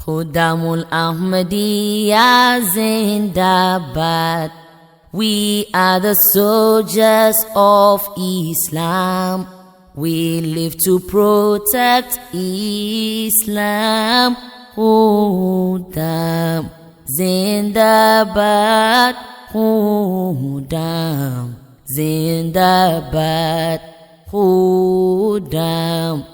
Khuddamul Ahmadiyya Zindabad. We are the soldiers of Islam. We live to protect Islam. Khuddam Zindabad. Khuddam Zindabad. Khuddam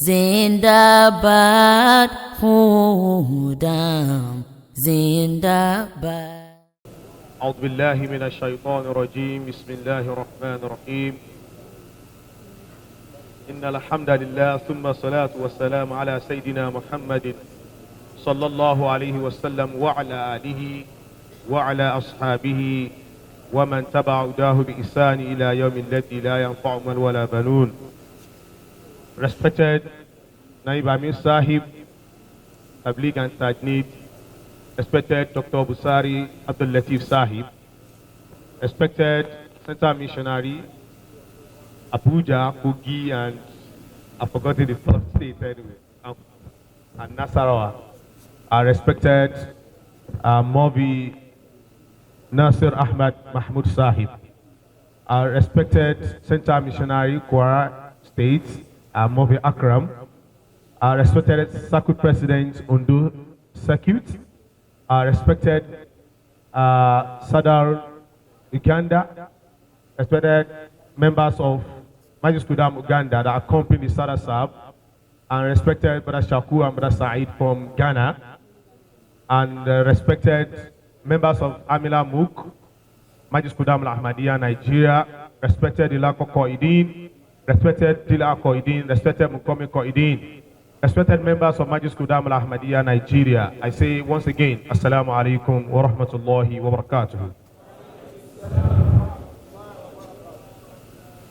Zindabad. Khuddam Zindabad. أعوذ بالله من الشيطان الرجيم. بسم الله الرحمن الرحيم. إن الحمد لله ثم الصلاة والسلام على سيدنا محمد صلى الله عليه وسلم وعلى آله وعلى أصحابه ومن تبع هداه بإحسان إلى يوم الذي لا ينفع مال ولا بنون. Respected Naib Amir Sahib, Tabligh and Tajneed, respected Dr. Busari Abdul Latif Sahib, respected Center Missionary, Abuja, Kogi, and I forgot the third state anyway, and Nasarawa. Our respected Mobi Nasir Ahmad Mahmoud Sahib, our respected Center Missionary, Kwara State, Mobi Akram, our respected Circuit President, Ondo Circuit, our respected Sadr Uganda, respected members of Majlis Khuddamul Uganda that accompany the Sadr Sahib, and respected Brother Shaku and Brother Said from Ghana, and respected members of Amila Mook, Majlis Khuddamul Ahmadiyya Nigeria, respected Dilako Koidin, respected Dila Koidin, respected Mukomi Koidin, respected members of Majlis Khuddamul Ahmadiyya Nigeria. I say once again, Assalamu alaikum wa rahmatullahi wa barakatuh.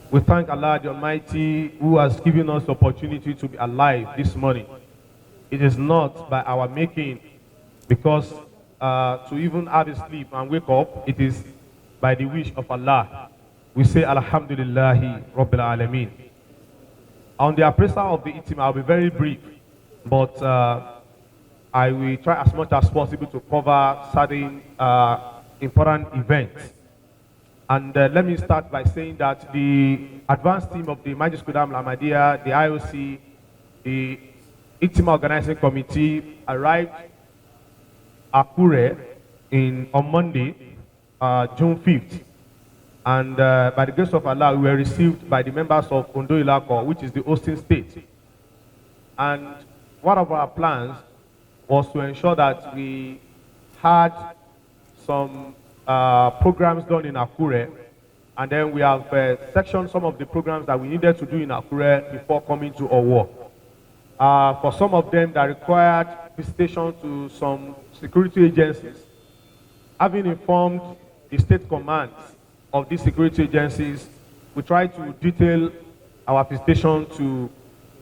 We thank Allah the Almighty who has given us the opportunity to be alive this morning. It is not by our making, because to even have a sleep and wake up, it is by the wish of Allah. We say Alhamdulillahi Rabbil Alameen. On the appraisal of the Ijtema, I'll be very brief, but I will try as much as possible to cover certain important events. And let me start by saying that the advanced team of the Majlis Khuddamul Ahmadiyya, the IOC, the Ijtema Organizing Committee arrived at Akure on Monday, June 5th. And by the grace of Allah, we were received by the members of Ondo Ilako, which is the hosting state. And one of our plans was to ensure that we had some programs done in Akure, and then we have sectioned some of the programs that we needed to do in Akure before coming to Owo. For some of them that required visitation to some security agencies, having informed the state commands of these security agencies, we try to detail our visitation to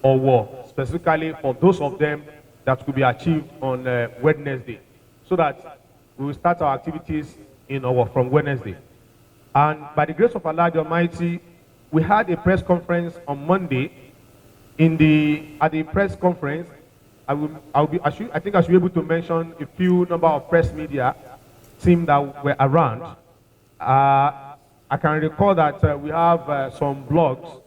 Owo, specifically for those of them that could be achieved on Wednesday, so that we will start our activities in Owo from Wednesday. And by the grace of Allah the Almighty, we had a press conference on Monday. At the press conference, I think I should be able to mention a few number of press media team that were around. I can recall that we have some blogs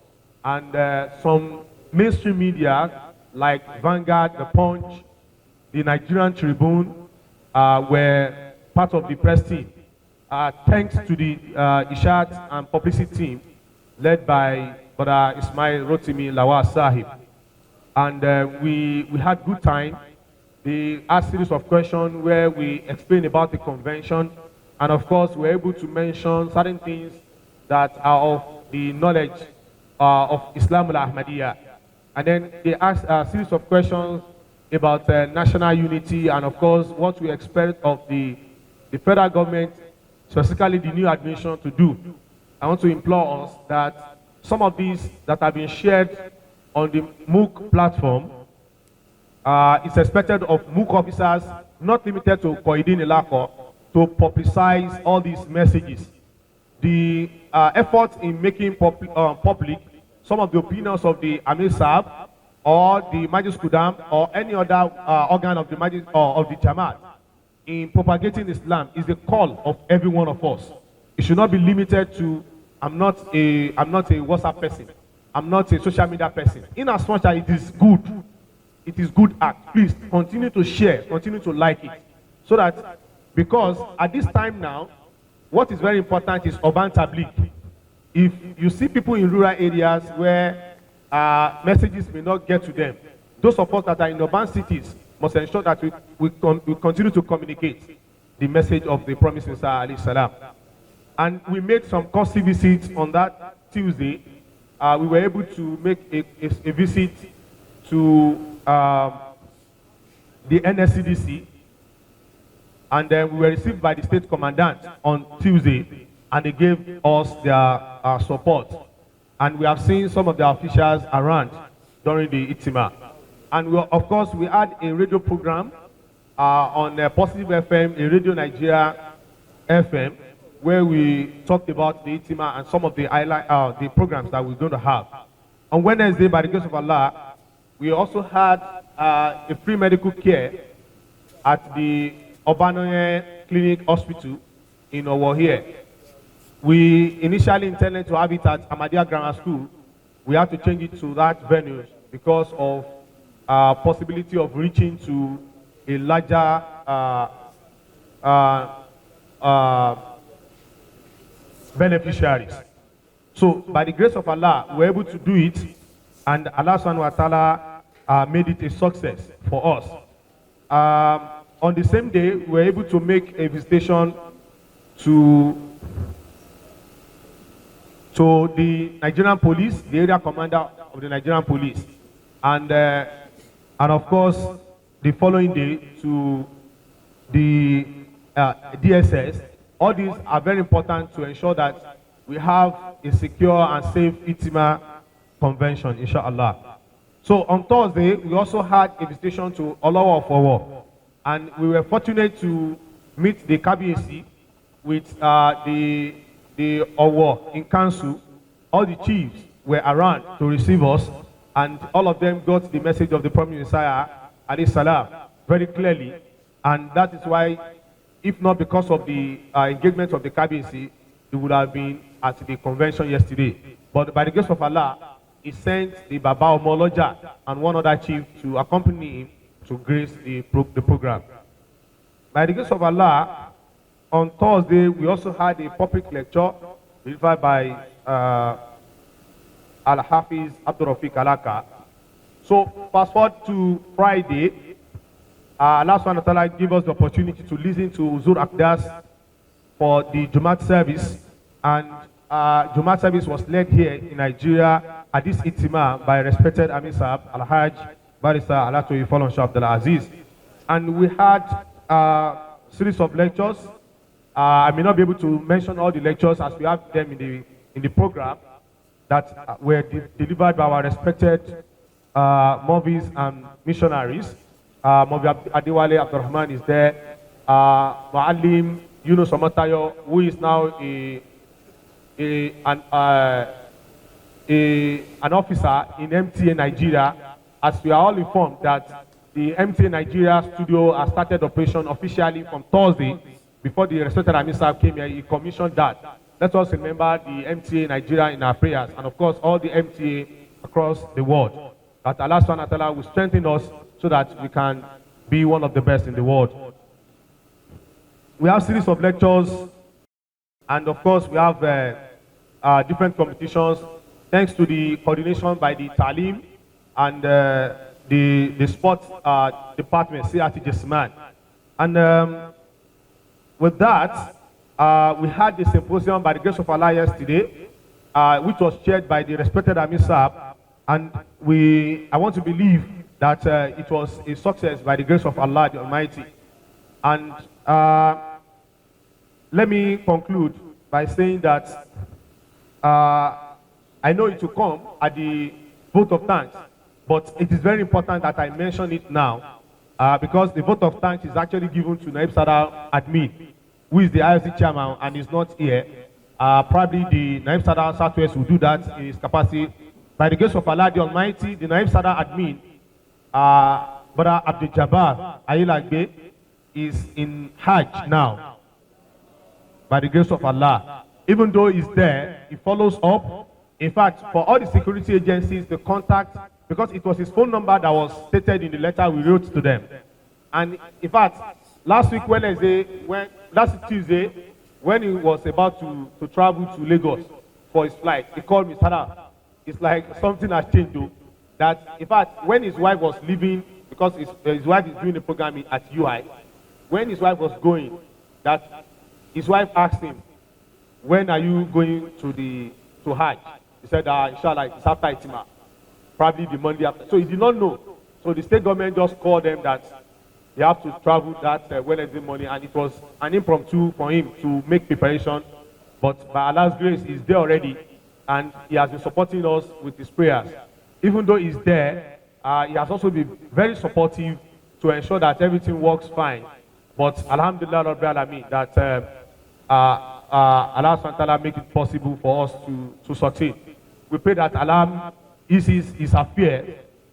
and some mainstream media like Vanguard, The Punch, the Nigerian Tribune were part of the press team. Thanks to the Ishat and publicity team led by Brother Ismail Rotimi Lawal Sahib. And we had good time. They asked a series of questions where we explained about the convention. And of course, we're able to mention certain things that are of the knowledge of Islam al-Ahmadiyya. And then they asked a series of questions about national unity and of course, what we expect of the federal government, specifically the new administration, to do. I want to implore us that some of these that have been shared on the MOOC platform is expected of MOOC officers, not limited to Koidin Elako, to publicize all these messages. The effort in making public some of the opinions of the Amir Sahib or the Majlis Khuddam or any other organ of the Majlis or of the Jamaat in propagating Islam is a call of every one of us. It should not be limited to I'm not a WhatsApp person. I'm not a social media person. In as much as it is good act. Please continue to share, continue to like it. So that, because at this time now, what is very important is urban tabligh. If you see people in rural areas where messages may not get to them, those of us that are in urban cities must ensure that we continue to communicate the message of the promised Messiah alayhi salam. And we made some courtesy visits on that Tuesday. We were able to make a visit to the NSCDC, and then we were received by the state commandant on Tuesday, and they gave us their support. And we have seen some of the officials around during the Ijtema. And of course, we had a radio program on Positive FM, a Radio Nigeria FM, where we talked about the Ijtema and some of the programs that we're going to have. On Wednesday, by the grace of Allah, we also had a free medical care at the Obanoye Clinic Hospital in Owo here. We initially intended to have it at Ahmadiyya Grammar School. We had to change it to that venue because of possibility of reaching to a larger beneficiaries. So by the grace of Allah, we were able to do it, and Allah subhanahu wa ta'ala made it a success for us. On the same day, we were able to make a visitation to the Nigerian police, the area commander of the Nigerian police, and of course the following day to the DSS. All these are very important to ensure that we have a secure and safe Ijtema convention, inshallah. So on Thursday, we also had a visitation to Olowo of Owo, and we were fortunate to meet the KBAC with the Owo in council. All the chiefs were around to receive us, and all of them got the message of the Prophet Messiah alayhi salam very clearly, and that is why, if not because of the engagement of the KBAC, it would have been at the convention yesterday. But by the grace of Allah, he sent the Baba Omoloja and one other chief to accompany him to grace the program. By the grace of Allah, on Thursday, we also had a public lecture delivered by Al-Hafiz Abdul Rafiq Alaka. So fast forward to Friday, Allah subhanahu wa ta'ala gave us the opportunity to listen to Uzur Akdas for the Jumat service, and Jumat service was led here in Nigeria at this Ijtema by respected Amir Saab Al-Hajj Barrister Alatoyi Falon Shah Abdul Aziz. And we had a series of lectures. I may not be able to mention all the lectures as we have them in the program that were delivered by our respected Movies and missionaries. Movi Adewale Abdurrahman is there. Muallim Yunus Omatayo, who is now an officer in MTA Nigeria, as we are all informed that the MTA Nigeria studio has started operation officially from Thursday. Before the respected Amisa came here, he commissioned that. Let us remember the MTA Nigeria in our prayers, and of course all the MTA across the world, that Allah subhanahu wa ta'ala will strengthen us so that we can be one of the best in the world. We have a series of lectures, and of course we have different competitions, thanks to the coordination by the Talim and the sports department, CRT Jesman. And with that, we had a symposium by the grace of Allah yesterday, which was chaired by the respected Amir Saab, and I want to believe that it was a success by the grace of Allah the Almighty. And let me conclude by saying that I know it will come at the vote of thanks, but it is very important that I mention it now, because the vote of thanks is actually given to Naib Sadr Admin, who is the IOC chairman and is not here. Probably the Naib Sadr Southwest will do that in his capacity By the grace of Allah the Almighty, the Naib Sadr admin, Brother Abdul Jabbar Ayilagbe, is in Hajj now. By the grace of Allah. Even though he's there, he follows up. In fact, for all the security agencies, the contact, because it was his phone number that was stated in the letter we wrote to them. And in fact, last Tuesday, when he was about to travel to Lagos for his flight, he called me, Sadr. It's like something has changed though. That, in fact, when his wife was leaving, because his wife is doing the programming at UI, when his wife was going, that his wife asked him, when are you going to Hajj? He said, inshallah, it's after Ijtema, probably the Monday after. So he did not know. So the state government just called them that they have to travel that Wednesday morning, and it was an impromptu for him to make preparation. But by Allah's grace, he's there already, and he has been supporting us with his prayers. Even though he's there, he has also been very supportive to ensure that everything works fine. But Alhamdulillah, Rabbil Alameen, that Allah subhanahu wa ta'ala make it possible for us to succeed. We pray that Allah eases his affair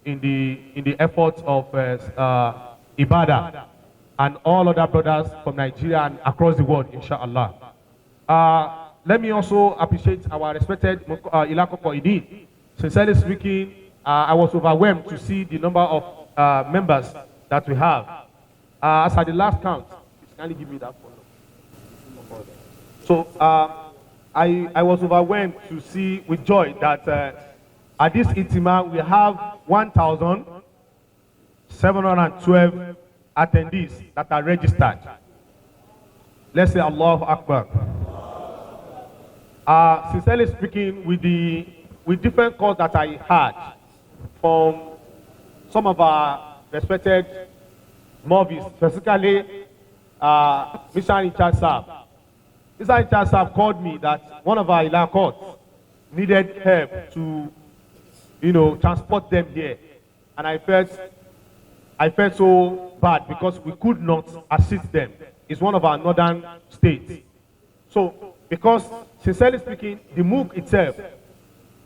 in the effort of Ibadah and all other brothers from Nigeria and across the world, inshallah. Let me also appreciate our respected Ilako Koidi. Sincerely speaking, I was overwhelmed to see the number of members that we have. As at the last count, can you give me that follow? So I was overwhelmed to see with joy that at this Ijtema we have 1,712 attendees that are registered. Let's say Allahu Akbar. Sincerely speaking, with different calls that I had from some of our respected movies, specifically Mr. Richard Saab. Mr. Richard Saab called me that one of our Ilakot needed help to, transport them here. And I felt so bad because we could not assist them. It's one of our northern states. So, because sincerely speaking, the MOOC itself,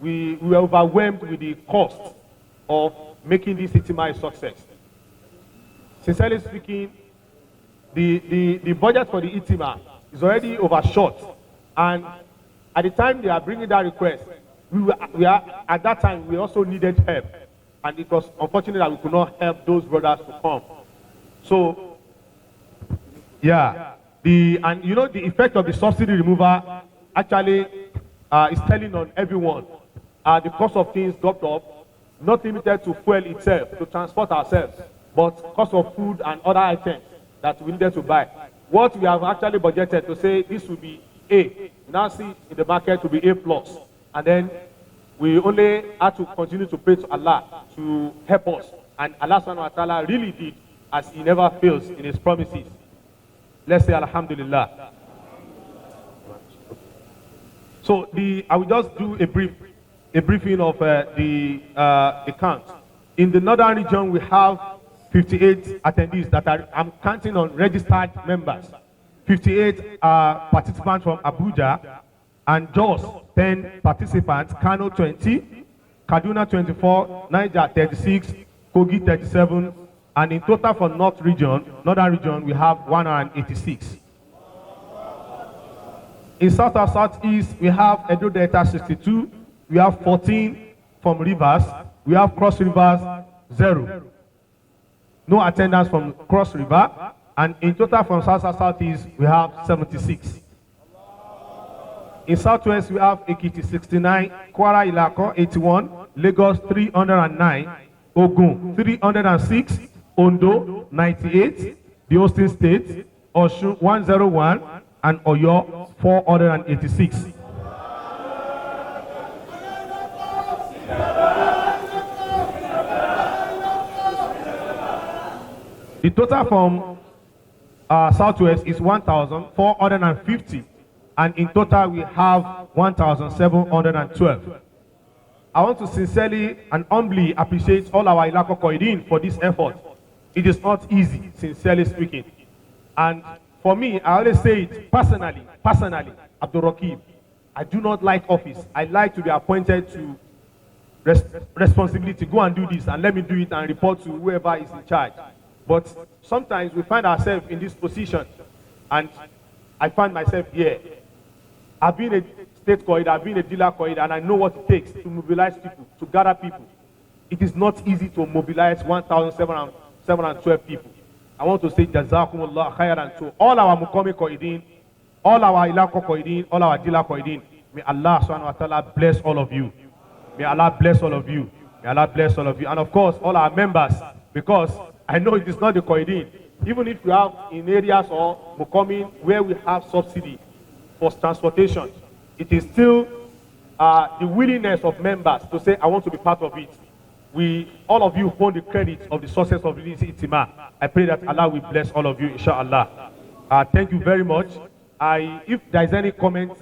we were overwhelmed with the cost of making this Ijtema a success. Sincerely speaking, the budget for the Ijtema is already overshot, and at the time they are bringing that request, we are at that time we also needed help, and it was unfortunate that we could not help those brothers to come. So, yeah, the effect of the subsidy removal actually is telling on everyone. The cost of things dropped up, not limited to fuel itself, to transport ourselves, but cost of food and other items that we needed to buy. What we have actually budgeted to say this will be A, we now see in the market to be A+, and then we only have to continue to pray to Allah to help us, and Allah subhanahu wa ta'ala really did, as He never fails in His promises. Let's say Alhamdulillah. So I will just do a briefing of the account. In the northern region, we have 58 attendees that I'm counting on registered members. 58 participants from Abuja, and Jos 10 participants, Kano 20, Kaduna 24, Niger 36, Kogi 37, and in total for northern region, we have 186. In south and southeast, we have Edo Delta 62, we have 14 from Rivers, we have Cross Rivers 0. No attendance from Cross River, and in total from south and southeast, we have 76. In southwest, we have Ekiti 69, Kwara Ilako 81, Lagos 309, Ogun 306, Ondo 98, the Austin State, Osun 101, and Oyo 486. The total from Southwest is 1,450, and in total we have 1,712. I want to sincerely and humbly appreciate all our Ilako Koidin for this effort. It is not easy, sincerely speaking. And for me, I always say it personally, Abdul Rakib, I do not like office. I like to be appointed to responsibility. Go and do this, and let me do it and report to whoever is in charge. But sometimes we find ourselves in this position, and I find myself here. I've been a state coordinator, I've been a dealer coordinator, and I know what it takes to mobilize people, to gather people. It is not easy to mobilize 1,712 people. I want to say Jazakumullah khairan to all our Mukomi Koidin, all our Ilako Koidin, all our dealer Koidin. May Allah subhanahu wa ta'ala bless all of you. May Allah bless all of you. May Allah bless all of you. And of course, all our members, because I know it is not the Koidin. Even if we have in areas or Mukomi where we have subsidy for transportation, it is still the willingness of members to say, I want to be part of it. All of you hold the credit of the success of this Ijtema. I pray that Allah will bless all of you, inshallah. Thank you very much. If there is any comment,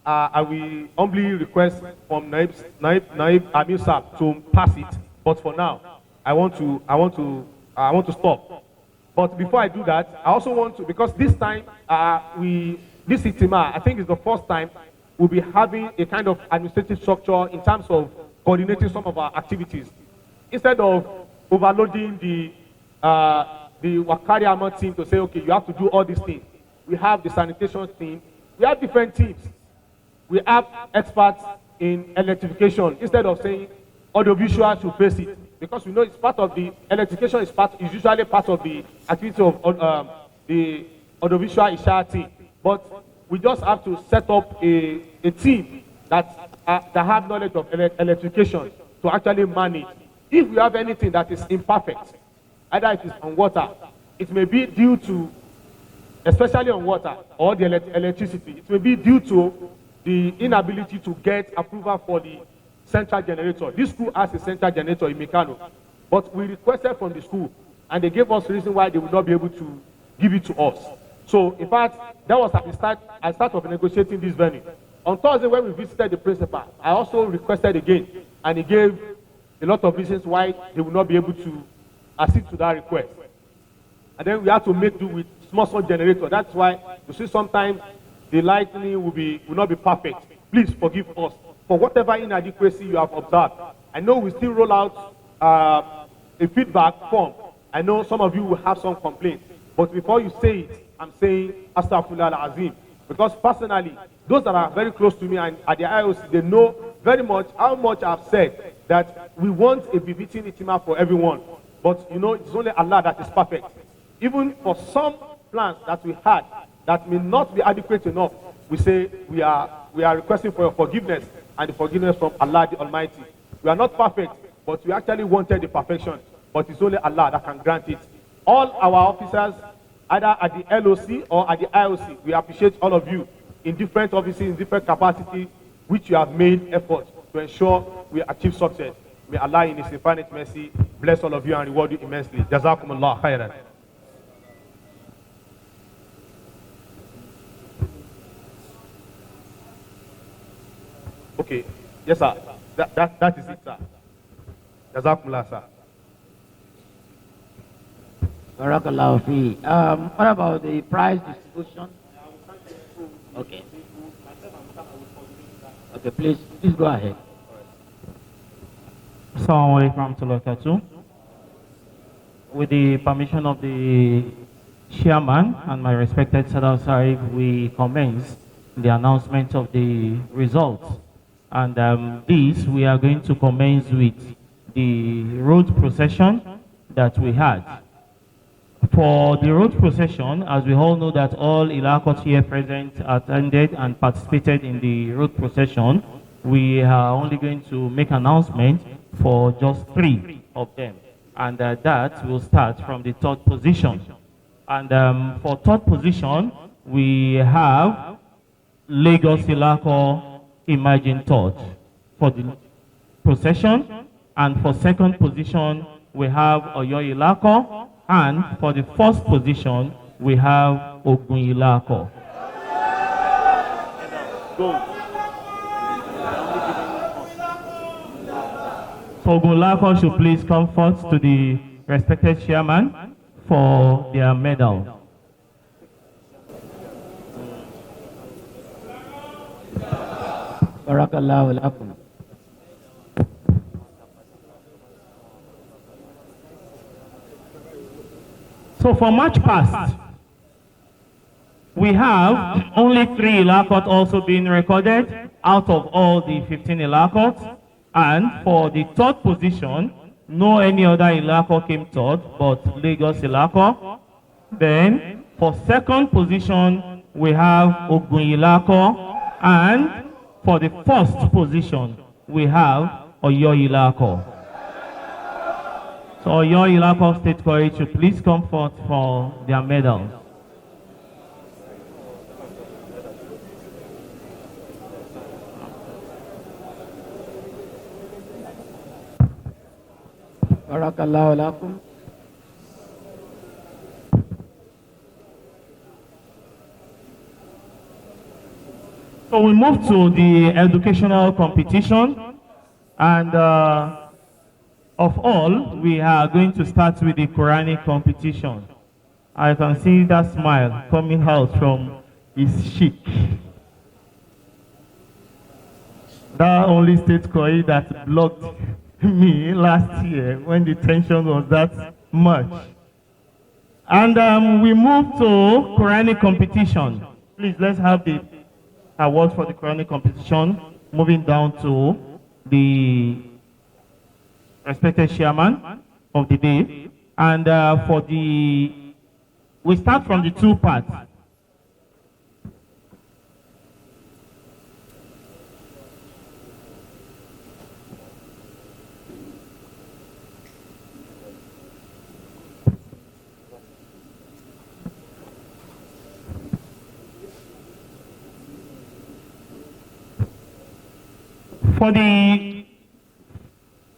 I will humbly request from Naib Amir Saab to pass it. But for now, I want to stop. But before I do that, I also want to, because this time this Ijtema, I think is the first time we'll be having a kind of administrative structure in terms of coordinating some of our activities. Instead of overloading the Wakari Ahmad team to say, okay, you have to do all these things. We have the sanitation team. We have different teams. We have experts in electrification. Instead of saying audiovisual should face it, because we know it's part of the electrification is usually part of the activity of the audiovisual Isha team. But we just have to set up a team that have knowledge of electrification to actually manage. If we have anything that is imperfect, either it is on water, it may be due to, especially on water or the electricity, it may be due to the inability to get approval for the central generator. This school has a central generator in MKAN, but we requested from the school, and they gave us the reason why they would not be able to give it to us. So, in fact, that was at the start of negotiating this venue. On Thursday, when we visited the principal, I also requested again, and he gave a lot of reasons why they will not be able to accede to that request. And then we have to make do with small generator. That's why you see sometimes the lighting will not be perfect. Please forgive us for whatever inadequacy you have observed. I know we still roll out a feedback form. I know some of you will have some complaints, but before you say it, I'm saying Astaghfirullah al-Azim. Because personally, those that are very close to me and at the IOC, they know very much how much I've said that we want a befitting Ijtema for everyone. But you know, it's only Allah that is perfect. Even for some plans that we had that may not be adequate enough, we say we are requesting for your forgiveness and the forgiveness from Allah the Almighty. We are not perfect, but we actually wanted the perfection. But it's only Allah that can grant it. All our officers, either at the LOC or at the IOC, we appreciate all of you in different offices, in different capacity, which you have made effort to ensure we achieve success. May Allah in His infinite mercy bless all of you and reward you immensely. Jazakumullah khairan. Okay, yes sir, that is it sir. Jazakumullah sir. Barakallahu fi. What about the prize distribution? Okay. Okay, please go ahead. Assalamu alaikum warahmatullahi wabarakatuh. With the permission of the chairman and my respected Sadr Sahib, we commence the announcement of the results. And this, we are going to commence with the road procession that we had. For the road procession, as we all know that all Ilakot here present attended and participated in the road procession, we are only going to make announcement for just 3 of them. And that will start from the 3rd position. And for 3rd position, we have Lagos Ilako Imagine Touch for the procession. And for 2nd position, we have Oyo Ilako. And for the 1st position, we have Ogun Ilako. So Ogun Ilako should please come forth to the respected chairman for their medal. Barakallahu lakum. So for March past, we have only 3 ilakot also being recorded out of all the 15 ilakot. And for the third position, no any other ilakot came third, but Lagos ilakot. Then for second position, we have Ogun ilakot. And for the first position, we have Oyo ilakot. So Oyo ilakot State College should please come forth for their medals. Barakallahu lakum. So we move to the educational competition, and of all, we are going to start with the Quranic competition. I can see that smile coming out from his cheek. That only state Koi that blocked me last year when the tension was that much. And we move to Quranic competition. Please, let's have the award for the Quranic competition. Moving down to the respected chairman of the day. And we start from the 2 parts. For the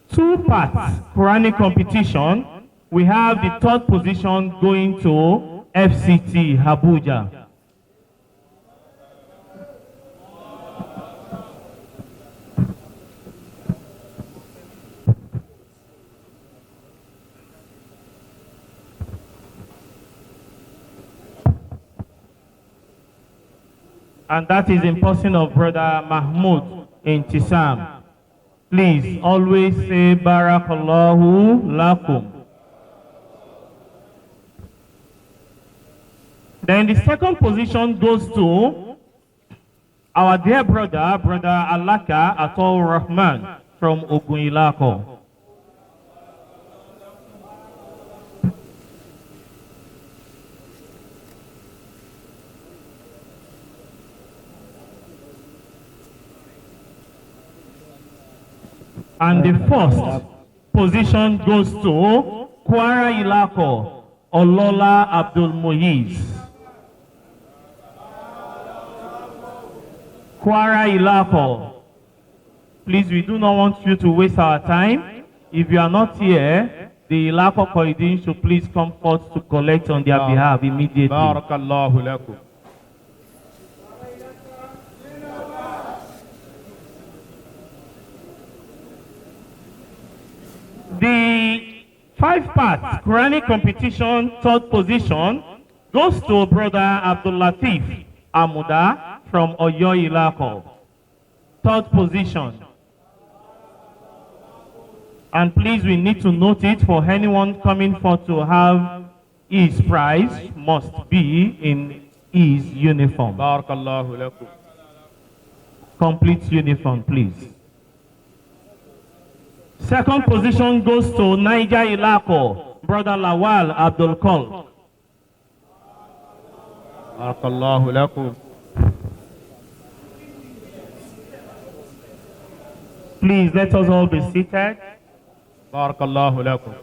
2 parts Quranic competition, we have the 3rd position going to FCT Abuja. And that is in person of Brother Mahmoud in Tisam. Please always say Barakallahu Lakum. Then the 2nd position goes to our dear brother Alaka Atul Rahman from Ogun Ilako. And the 1st position goes to Kwara Ilako, Olola Abdul Muiz. Kwara Ilako, please, we do not want you to waste our time. If you are not here, the Ilako Koidin should please come forth to collect on their behalf immediately. Barakallahu lakum. The 5 parts Quranic competition 3rd position goes to Brother Abdul Latif Amuda from Oyo Ilako. 3rd position. And please, we need to note it for anyone coming forth to have his prize must be in his uniform. Barakallahu lakum. Complete uniform, please. 2nd position goes to Niger Ilako, Brother Lawal Abdul Kol. Barakallahu lakum. Please, let us all be seated. Barakallahu lakum.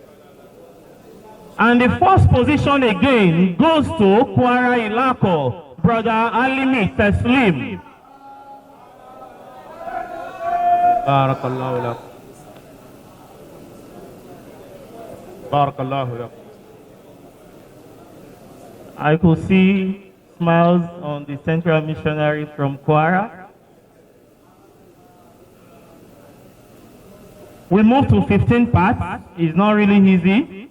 And the 1st position again goes to Kwara Ilako, Brother Alimi Teslim. Barakallahu lakum. Barakallahu lakum. I could see smiles on the central missionary from Kwara. We move to 15 parts. It's not really easy.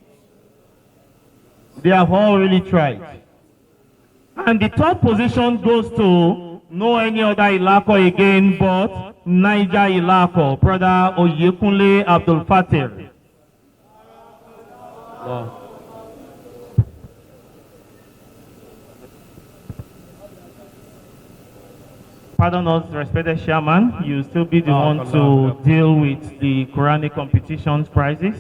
They have all really tried. And the 3rd position goes to no any other Ilako again but Niger Ilako, Brother Oyekunle Abdul Fatir. Wow. Pardon us, respected chairman, you still be the one to deal with the Quranic competitions prizes.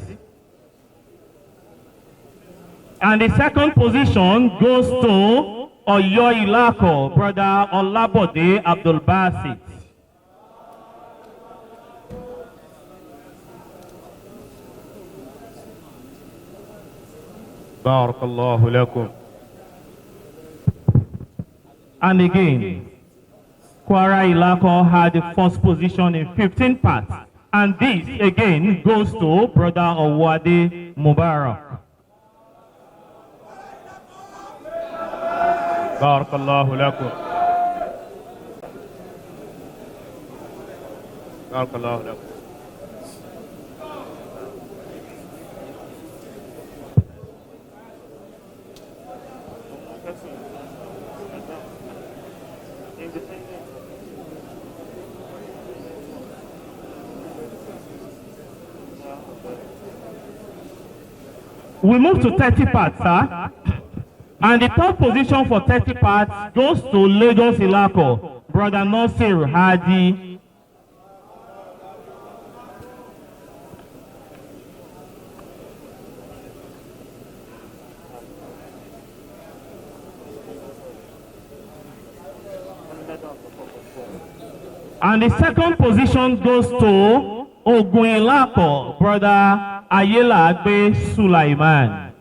And the second position goes to Oyo Ilako, Brother Olabode Abdul Basit. Barakallahu lakum. And again, Kwara Ilako had the first position in 15 parts. And this again goes to Brother Owade Mubarak. Barakallahu lakum. Barakallahu lakum. We move to 30 parts, sir. And the third position for 30 parts goes to Lagos Ilako, Brother Nasir Hadi. And the second position goes to Ogun Ilako, Brother Ayela Agbe Sulaiman.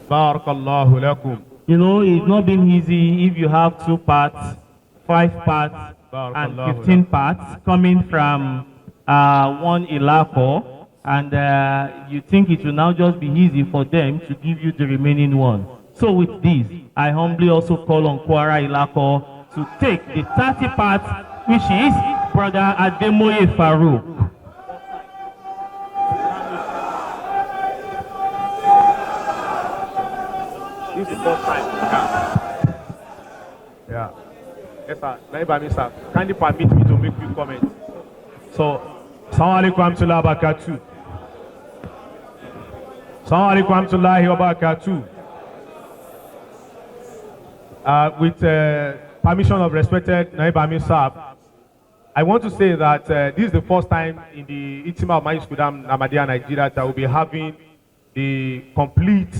Barakallahu lakum. You know, it's not been easy if you have 2 parts, 5 parts, and 15 parts coming from one Ilako, and you think it will now just be easy for them to give you the remaining one. So with this, I humbly also call on Kwara Ilako to take the 30 parts, which is Brother Ademoye Farouk. This is the first time. Yeah. Yes, sir. Naibami, sir. Kindly permit me to make few comments. So, Assalamu alaikum wa rahmatullahi wa barakatuh. Assalamu alaikum wa rahmatullahi wa barakatuh. With permission of respected Naibami, sir, I want to say that this is the first time in the Ijtema of Majlis Ahmadiyya Nigeria that we'll be having the complete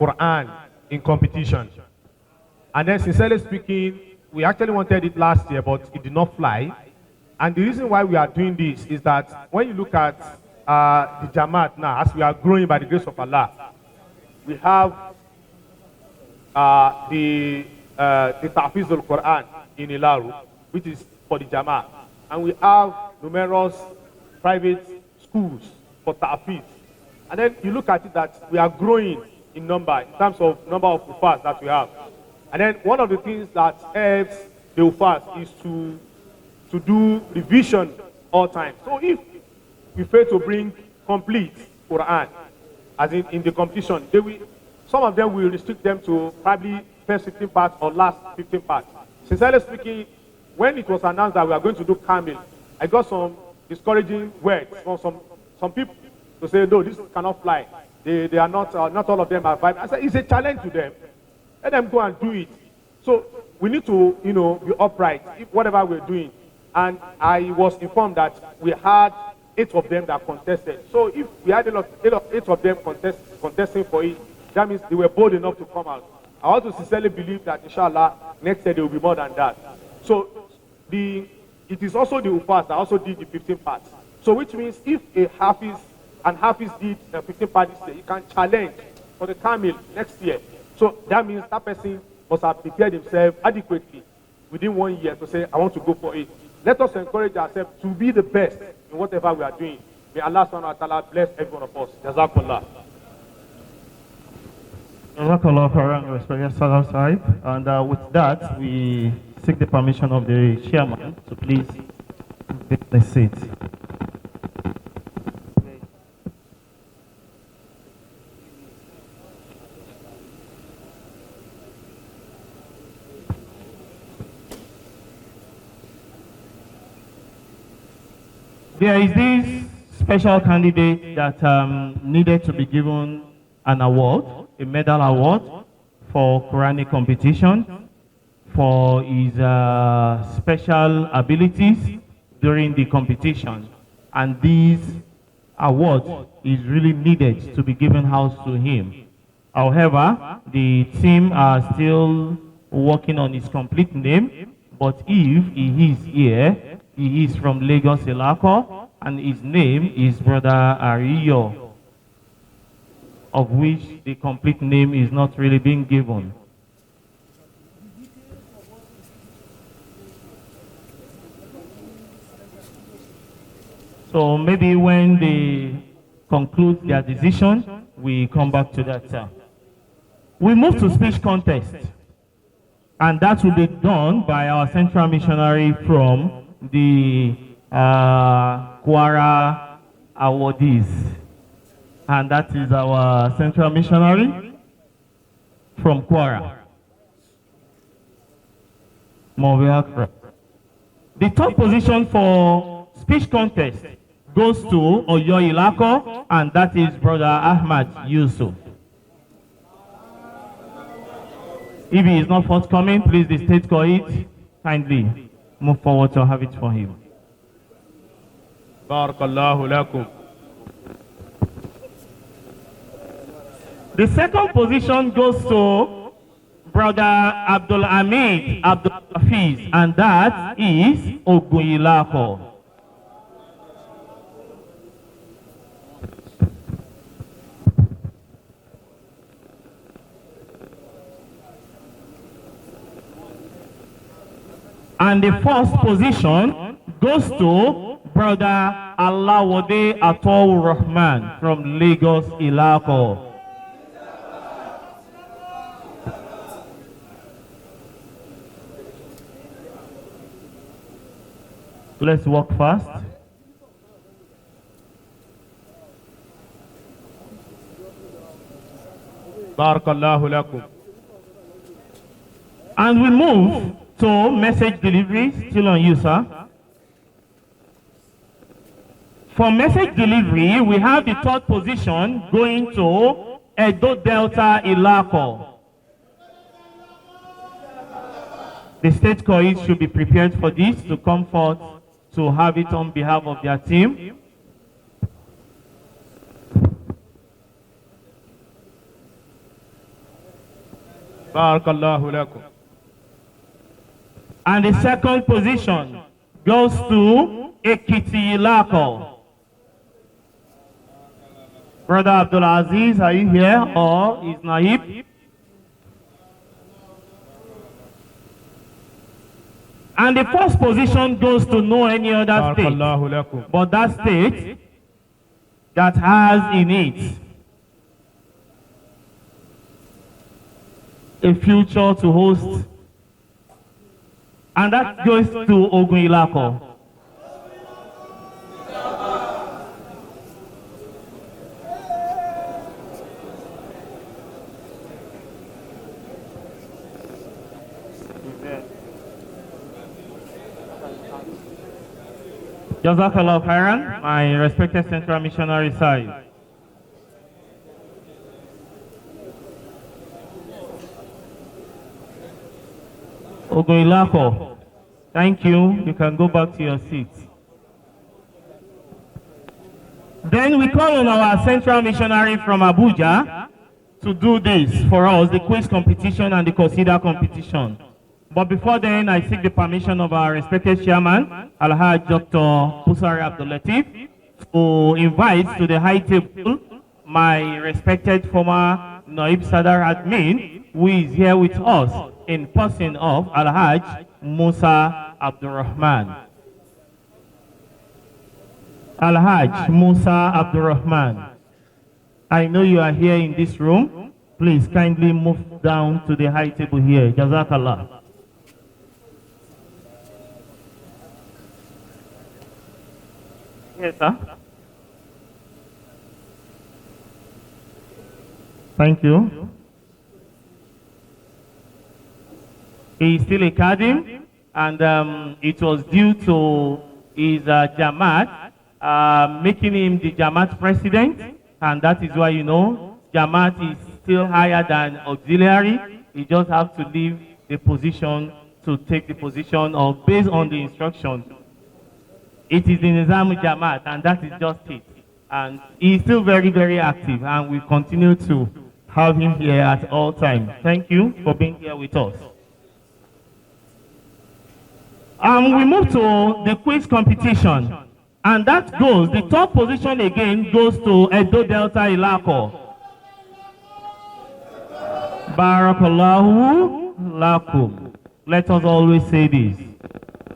Quran in competition. And then, sincerely speaking, we actually wanted it last year, but it did not fly. And the reason why we are doing this is that when you look at the Jamaat now, as we are growing by the grace of Allah, we have the Appraisal Quran in Ilaru, which is for the Jamaat. And we have numerous private schools for Ta'afiz. And then you look at it that we are growing in number, in terms of number of ufas that we have. And then one of the things that helps the ufas is to do revision all time. So if we fail to bring complete Quran, as in the competition, some of them will restrict them to probably first 15 parts or last 15 parts. Sincerely speaking, when it was announced that we are going to do Kamil, I got some discouraging words from some people to say, no, this cannot fly. They are not all of them are vibing. I said, it's a challenge to them. Let them go and do it. So we need to, be upright, if whatever we're doing. And I was informed that we had 8 of them that contested. So if we had 8 of them contesting for it, that means they were bold enough to come out. I also sincerely believe that, inshallah, next year there will be more than that. So it is also the Ufas that also did the 15 parts. So which means if a Hafiz did 15 parts this year, you can challenge for the Kamil next year. So that means that person must have prepared himself adequately within 1 year to say, I want to go for it. Let us encourage ourselves to be the best in whatever we are doing. May Allah subhanahu wa ta'ala bless every one of us. Jazakallah. Jazakallah for respected Sadr Sahib. And with that, we seek the permission of the chairman to please take the seat. There is this special candidate that needed to be given an award, a medal award, for Quranic competition, for his special abilities during the competition. And this award is really needed to be given out to him. However, the team are still working on his complete name, but if he is here, he is from Lagos Ilako, and his name is Brother Ariyo, of which the complete name is not really being given. So maybe when they conclude their decision, we come back to that. We move to speech contest, and that will be done by our central missionary from the Kwara awardees, and that is our central missionary from Kwara. The top position for speech contest goes to Oyo Ilako, and that is Brother Ahmad Yusuf. If he is not forthcoming, please the state coit kindly move forward to have it for him. Barakallahu lakum. The second position goes to Brother Abdul Hamid Abdul Hafiz, and that is Oguyilako. And the first position goes to Brother Alawode Atol Rahman from Lagos Ilako. Let's walk fast. Barakallahu lakum. And we move to message delivery, still on you, sir. For message delivery, we have the third position going to Edo Delta Ilako. The state court should be prepared for this to come forth to have it on behalf of their team. Barakallahu lakum. And the second position goes to Ekiti Ilako. Brother Abdul Aziz, are you here, or is Naib? And the first position goes to no any other state, Barakallahu lakum. but that state that has in it a future to host, and that goes to Ogun Ilako. Jazakallah khairan, my respected central missionary side. Ogoilako, thank you. You can go back to your seat. Then we call on our central missionary from Abuja to do this for us, the quiz competition and the consider competition. But before then, I seek the permission of our respected chairman, Alhaj Dr. Pusari Abdul Latif, to invite to the high table my respected former Naib Sadr admin, who is here with us in person of Alhaj Musa Abdurrahman. Alhaj Musa Abdurrahman, I know you are here in this room. Please kindly move down to the high table here. Jazakallah. Yes, sir. Thank you. He is still a Kadim, and it was due to his Jamaat making him the Jamaat president, and that is why, you know, Jamaat is still higher than auxiliary, You just have to leave the position to take the position of based on the instruction. It is in Nizam Jamaat, and that is just it. And he's still very, very active, and we continue to have him here at all times. Thank you for being here with us. We move to the quiz competition, and that goes, the top position again goes to Edo Delta Ilako. Barakallahu lakum. Let us always say this.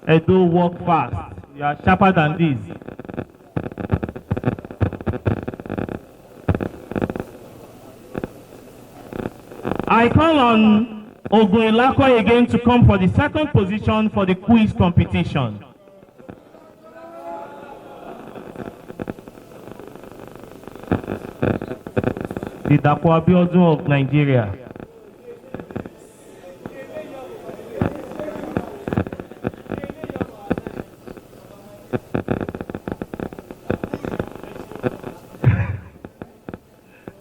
Edo, walk fast. You are sharper than this. I call on Ogoilako again to come for the second position for the quiz competition. The Dakwa Abiodun of Nigeria.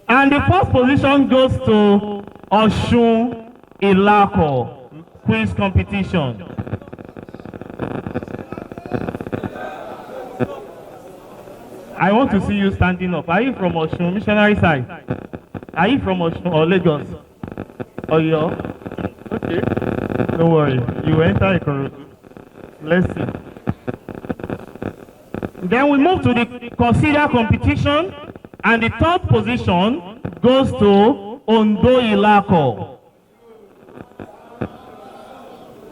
And the first position goes to Oshun Ilako quiz competition. I want to see you standing up. Are you from Oshun missionary side? Are you from Oshun or Lagos? Or you? Okay. Don't worry. You enter Ikorodu. Let's see. Then we move to the consider competition, and the third position goes to Ondo Ilako.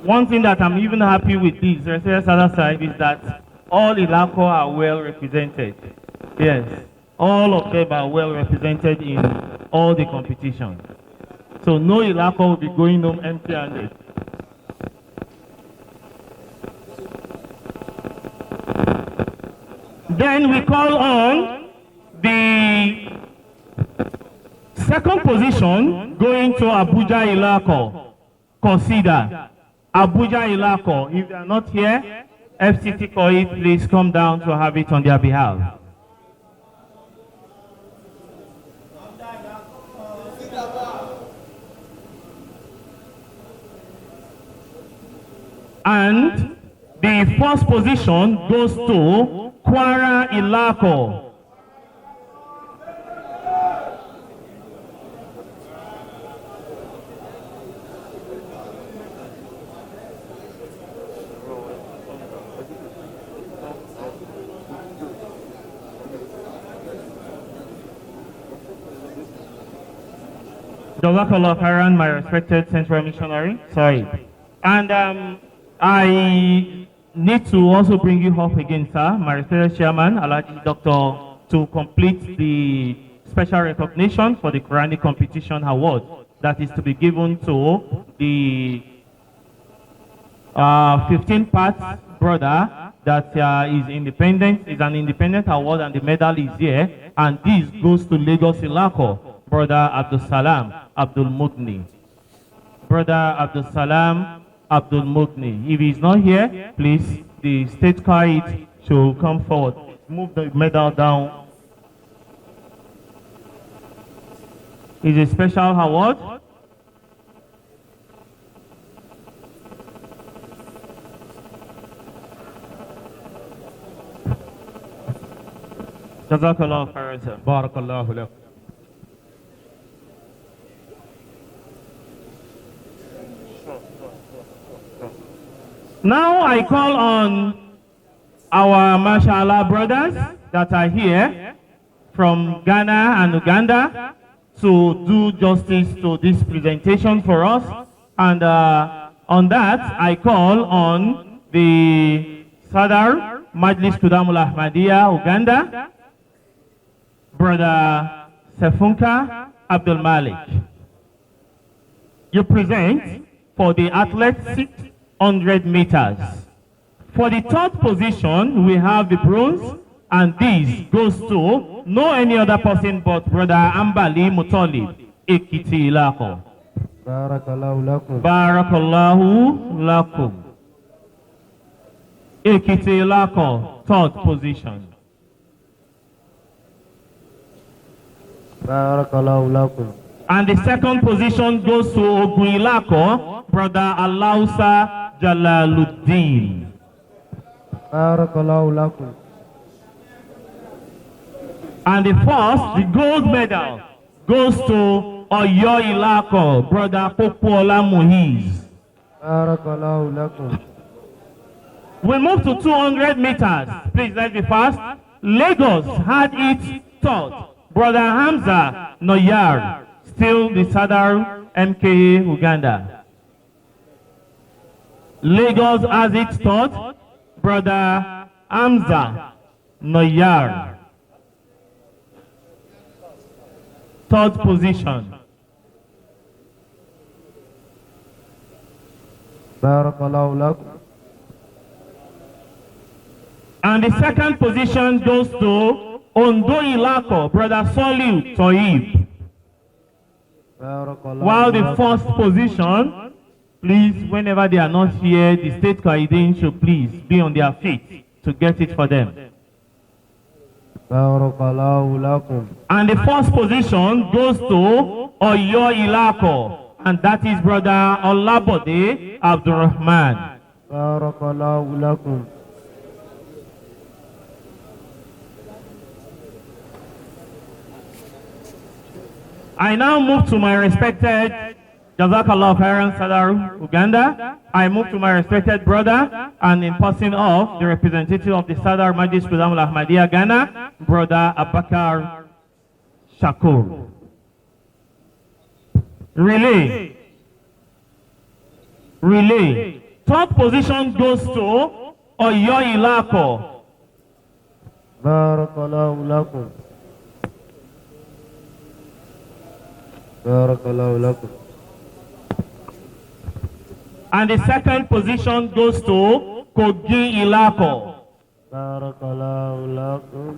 One thing that I'm even happy with this other side is that all Ilako are well represented. Yes, all of them are well represented in all the competitions. So no Ilako will be going home empty-handed. Then we call on the second position going to Abuja Ilako. Consider Abuja Ilako. If they are not here, FCT Koi, please come down to have it on their behalf. And the first position goes to Kwara Ilako. Jazakallah khairan, my respected central missionary. Sorry. And I need to also bring you up again, sir, my respected chairman, Alhaji Doctor, to complete the special recognition for the Quranic competition award that is to be given to the 15 parts brother that is independent, is an independent award, and the medal is here. And this goes to Lagos Ilako, Brother Abdul Salam Abdul Mugni. Brother Abdul Salam Abdul Mugni. If he's not here, please, the state guide should come forward. Move the medal down. It's a special award. Jazakallah khairan, sir. Barakallahu lakum. Now I call on our mashallah brothers that are here from Ghana and Uganda to do justice to this presentation for us. And on that, I call on the Sadr, Majlis Khuddamul Ahmadiyya, Uganda, Brother Sefunka Abdul Malik. You present for the athletes 600 meters. For the third position, we have the bronze, and this goes to no any other person but Brother Ambali Mutolib, Ekiti Ilako. Barakallahu lakum. Barakallahu lakum. Ekiti Ilako, third position. Barakallahu lakum. And the second position goes to Ogunilako, Brother Alausa Jalaluddin. Barakallahu lakum. And the first, the gold medal, goes to Oyo Ilako, Brother Popola Muhiz. Barakallahu lakum. We move to 200 meters. Please, let's be fast. Lagos had its third. Brother Hamza Noyar, still the Sadr MKA Uganda. Lagos has its third. Brother Hamza Noyar. Third position. Barakallahu lakum. And the second position goes to Ondo Ilako, Brother Soliu Toib. Barakallahu While the lakum. first position, please, whenever they are not here, the state Qaidin should please be on their feet to get it for them. Barakallahu lakum. And the first position goes to Oyo Ilako, and that is Brother Olabode Abdurrahman. Barakallahu lakum. I now move to my respected Jazakallah Khairan Sadr Uganda. I move to my respected brother and in person of the representative of the Sadr Majlis Khuddamul Ahmadiyya Ghana, Brother Abakar Shakur. Relay. Relay. Third position goes to Oyo Ilako. Barakallahu lakum. Barakallahu lakum. And the second position goes to Kogi Ilako. Barakallahu lakum.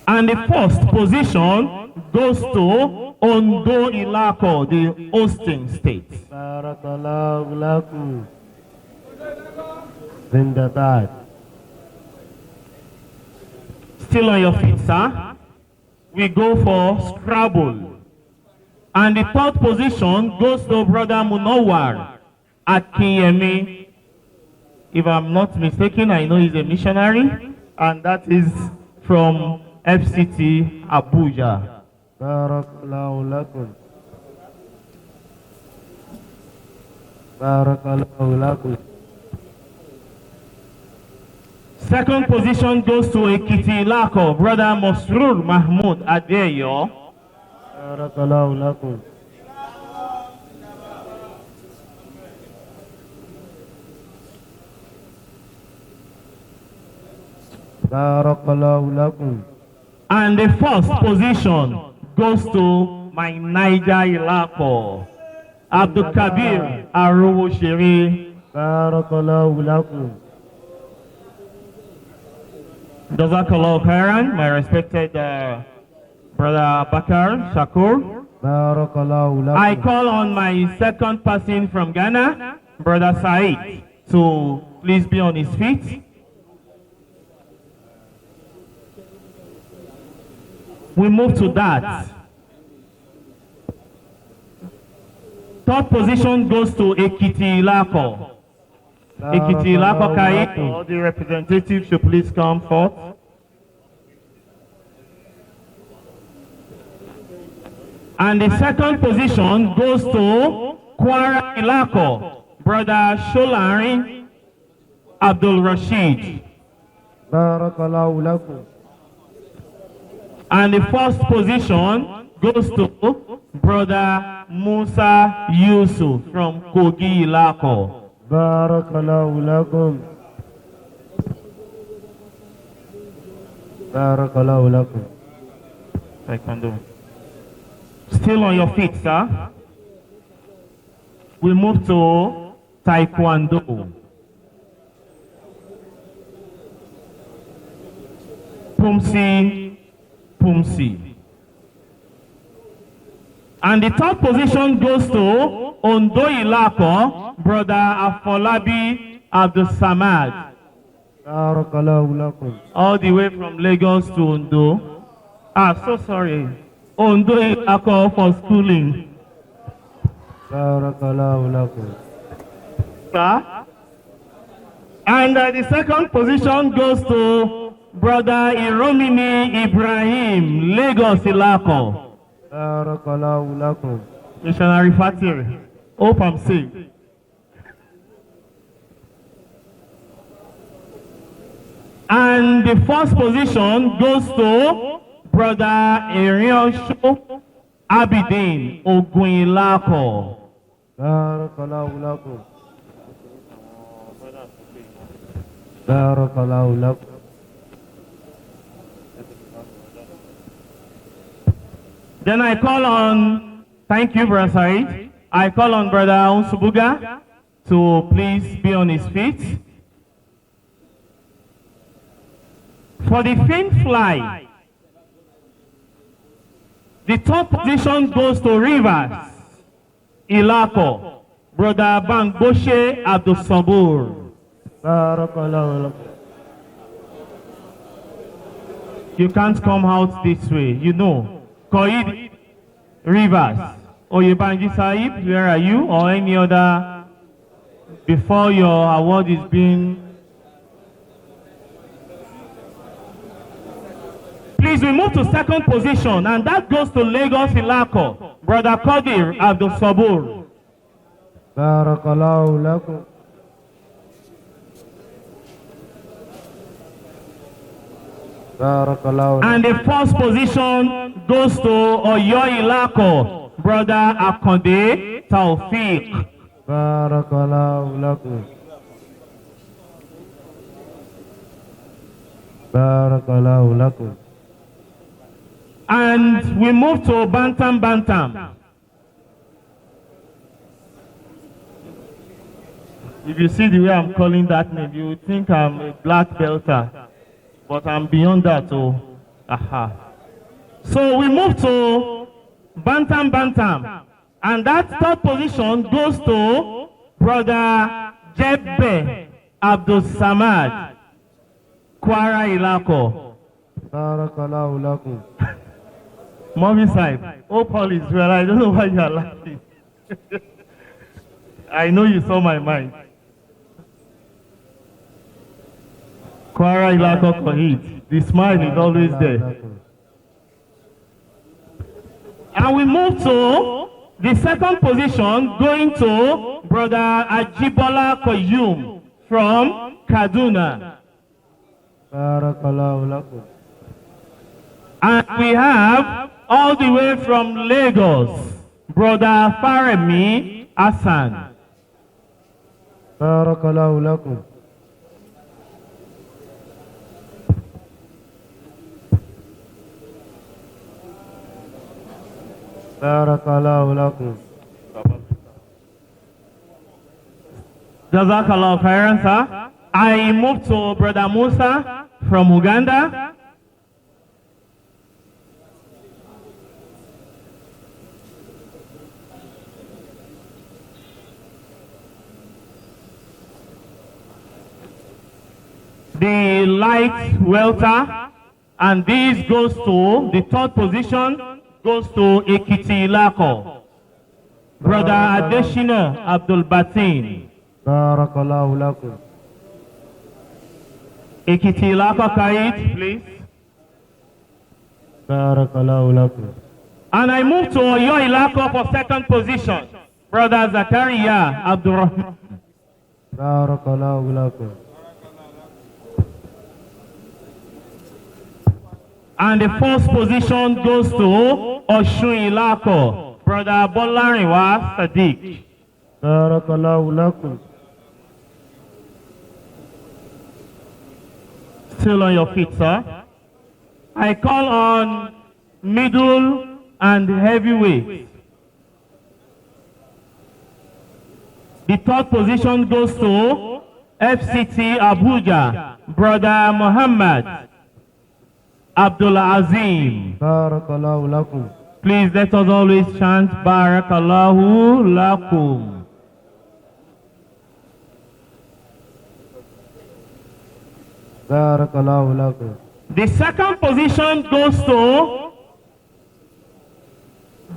And the first position goes to Ondo Ilako, the hosting state. Barakallahu lakum. Zindabad. Still on your feet, sir. We go for Scrabble. And the third position goes to Brother Munawar at Kiyemi. If I'm not mistaken, I know he's a missionary. And that is from FCT Abuja. Barakallahu lakum. Barakallahu lakum. Second position goes to Ekiti Ilako, Brother Mosrur Mahmoud Adeyo. Barakallahu lakum. Barakallahu lakum. And the first position goes to my Niger Ilako, Abdul Kabir Aruwo Shere. Barakallahu lakum. Jazakallah Khairan, my respected Brother Bakar Shakur. Barakallahu lakum. I call on my second person from Ghana, Brother Said, to please be on his feet. We move to that. Third position goes to Ekiti Ilako. Ekiti Ilako Kai, all the representatives should please come forth. And the second position goes to Kwara Ilako, Brother Sholari Abdul Rashid. Barakallahu lakum. And the first position goes to Brother Musa Yusuf from Kogi Ilako. Barakallahu lakum. Barakallahu lakum. I can do. Still on your feet, sir. We move to Taekwondo. Pumsi. And the third position goes to Ondo Ilako, Brother Afolabi Abdul Samad. Barakallahu lakum. All the way from Lagos to Ondo. So sorry. Ondo Ilako for schooling. Barakallahu lakum. Sir? And the second position goes to Brother Iromini Ibrahim, Lagos Ilako. Barakallahu lakum. Missionary Fatiri. Hope I'm safe. And the first position goes to Brother Eriosho Abidin Ogunilako. Barakallahu lakum. Barakallahu lakum. Then I call on, thank you, Brother Said. I call on Brother Unsubuga to please be on his feet. For the fin fly, the top position goes to Rivers Ilako, Brother Bangboshe Abdul Sabur. Barakallahu lakum. You can't come out this way, you know. Koid Rivers, Oyebanji Sahib, where are you? Or any other, before your award is being... Please, we move to second position, and that goes to Lagos Ilako, Brother Qadir Abdul Sabur. Barakallahu lakum. Barakallahu lakum. And the first position goes to Oyo Ilako, Brother Akonde Taufik. Barakallahu lakum. Barakallahu lakum. And we move to Bantam Bantam. If you see the way I'm calling that name, you would think I'm a black belter. But I'm beyond that, oh. Aha. So we move to Bantam Bantam. And that third position goes to Brother Jebbe Abdul Samad, Kwara Ilako. Barakallahu lakum. Mommy side, oh Paul is well. I don't know why you are laughing. I know you saw my mind. Kwara Ilako Kohit. The smile is always there. And we move to the second position, going to Brother Ajibola Koyum from Kaduna. Barakallahu lakum. And we have all the way from Lagos, Brother Faremi Hassan. Barakallahu lakum. Barakallahu lakum. Jazakallah khairan, sir. I move to Brother Musa from Uganda. The light welter, and this goes to the third position, goes to Ekiti Ilako. Brother Adeshina Abdul Batin. Barakallahu lakum. Ekiti Ilako Kait, please. Barakallahu lakum. And I move to Oyo Ilako for second position. Brother Zakaria Abdul Rahman. Barakallahu lakum. And the first position goes to Oshun Ilako, Brother Bolariwa Sadiq. Barakallahu lakum. Still on your feet, sir. I call on middle and heavyweight. The third position goes to FCT Abuja, Brother Muhammad Abdul Azim. Barakallahu lakum. Please let us always chant Barakallahu Lakum. Barakallahu lakum. The second position goes to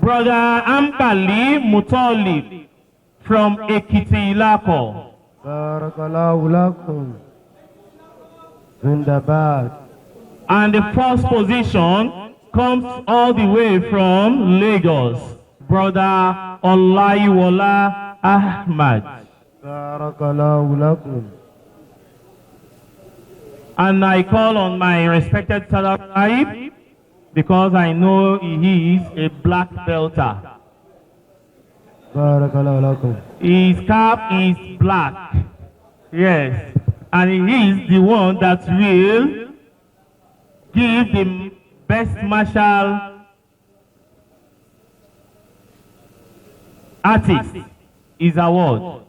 Brother Ambali Mutoli from Ekiti Ilako. Barakallahu lakum. Zindabad. And the first position comes all the way from Lagos. Brother Olayiwola Ahmad. Barakallahu lakum. And I call on my respected Sadr because I know he is a black belter. Barakallahu lakum. His cap is black. Yes. And he is the one that will give the best martial artist his award.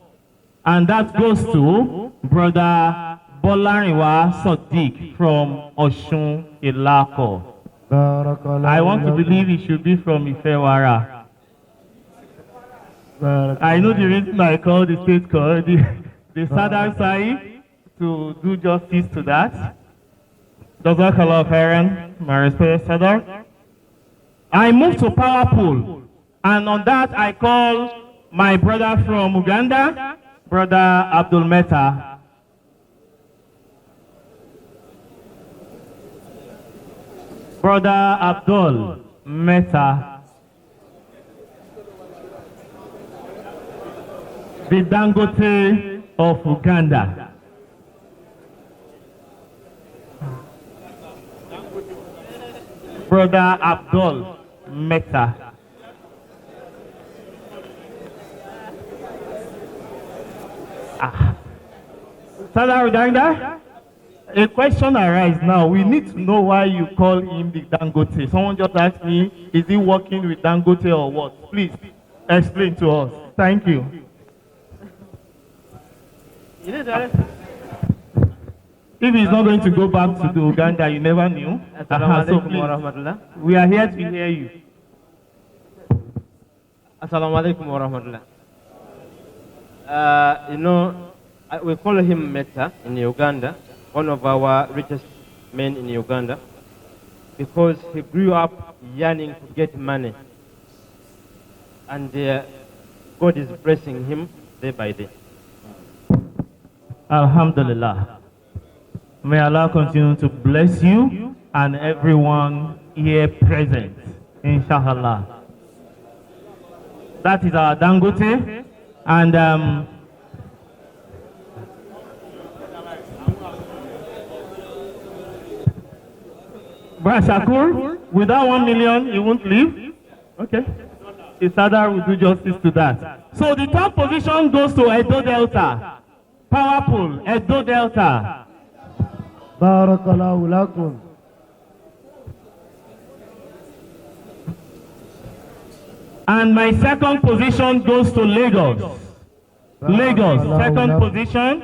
And that goes to Brother Bolariwa Sadiq from Oshun Ilako. I want to believe he should be from Ifewara. I know the reason I call the state called the Sadr Sahib to do justice to that. Jazakallah khairan, my respected Sadr. I move to Power Pool, and on that I call my brother from Uganda, Brother Abdul Meta. Brother Abdul Meta, the Dangote of Uganda. Brother Abdul Meta. Sadr Uganda? A question arises now. We need to know why you call him the Dangote. Someone just asked me, is he working with Dangote or what? Please explain to us. Thank you. If he's not going to go back to the Uganda, you never knew. So please, we are here to hear you. Assalamu alaikum wa rahmatullah. We call him Meta in Uganda, one of our richest men in Uganda, because he grew up yearning to get money. And God is blessing him day by day. Alhamdulillah. May Allah continue to bless you and everyone here present, inshallah. That is our Dangote, and Brother Shakur, without 1 million, you won't leave? Okay. The Sadr will do justice to that. So the top position goes to Edo Delta. Powerful, Edo Delta. Barakallahu lakum. And my second position goes to Lagos. Lagos, second position.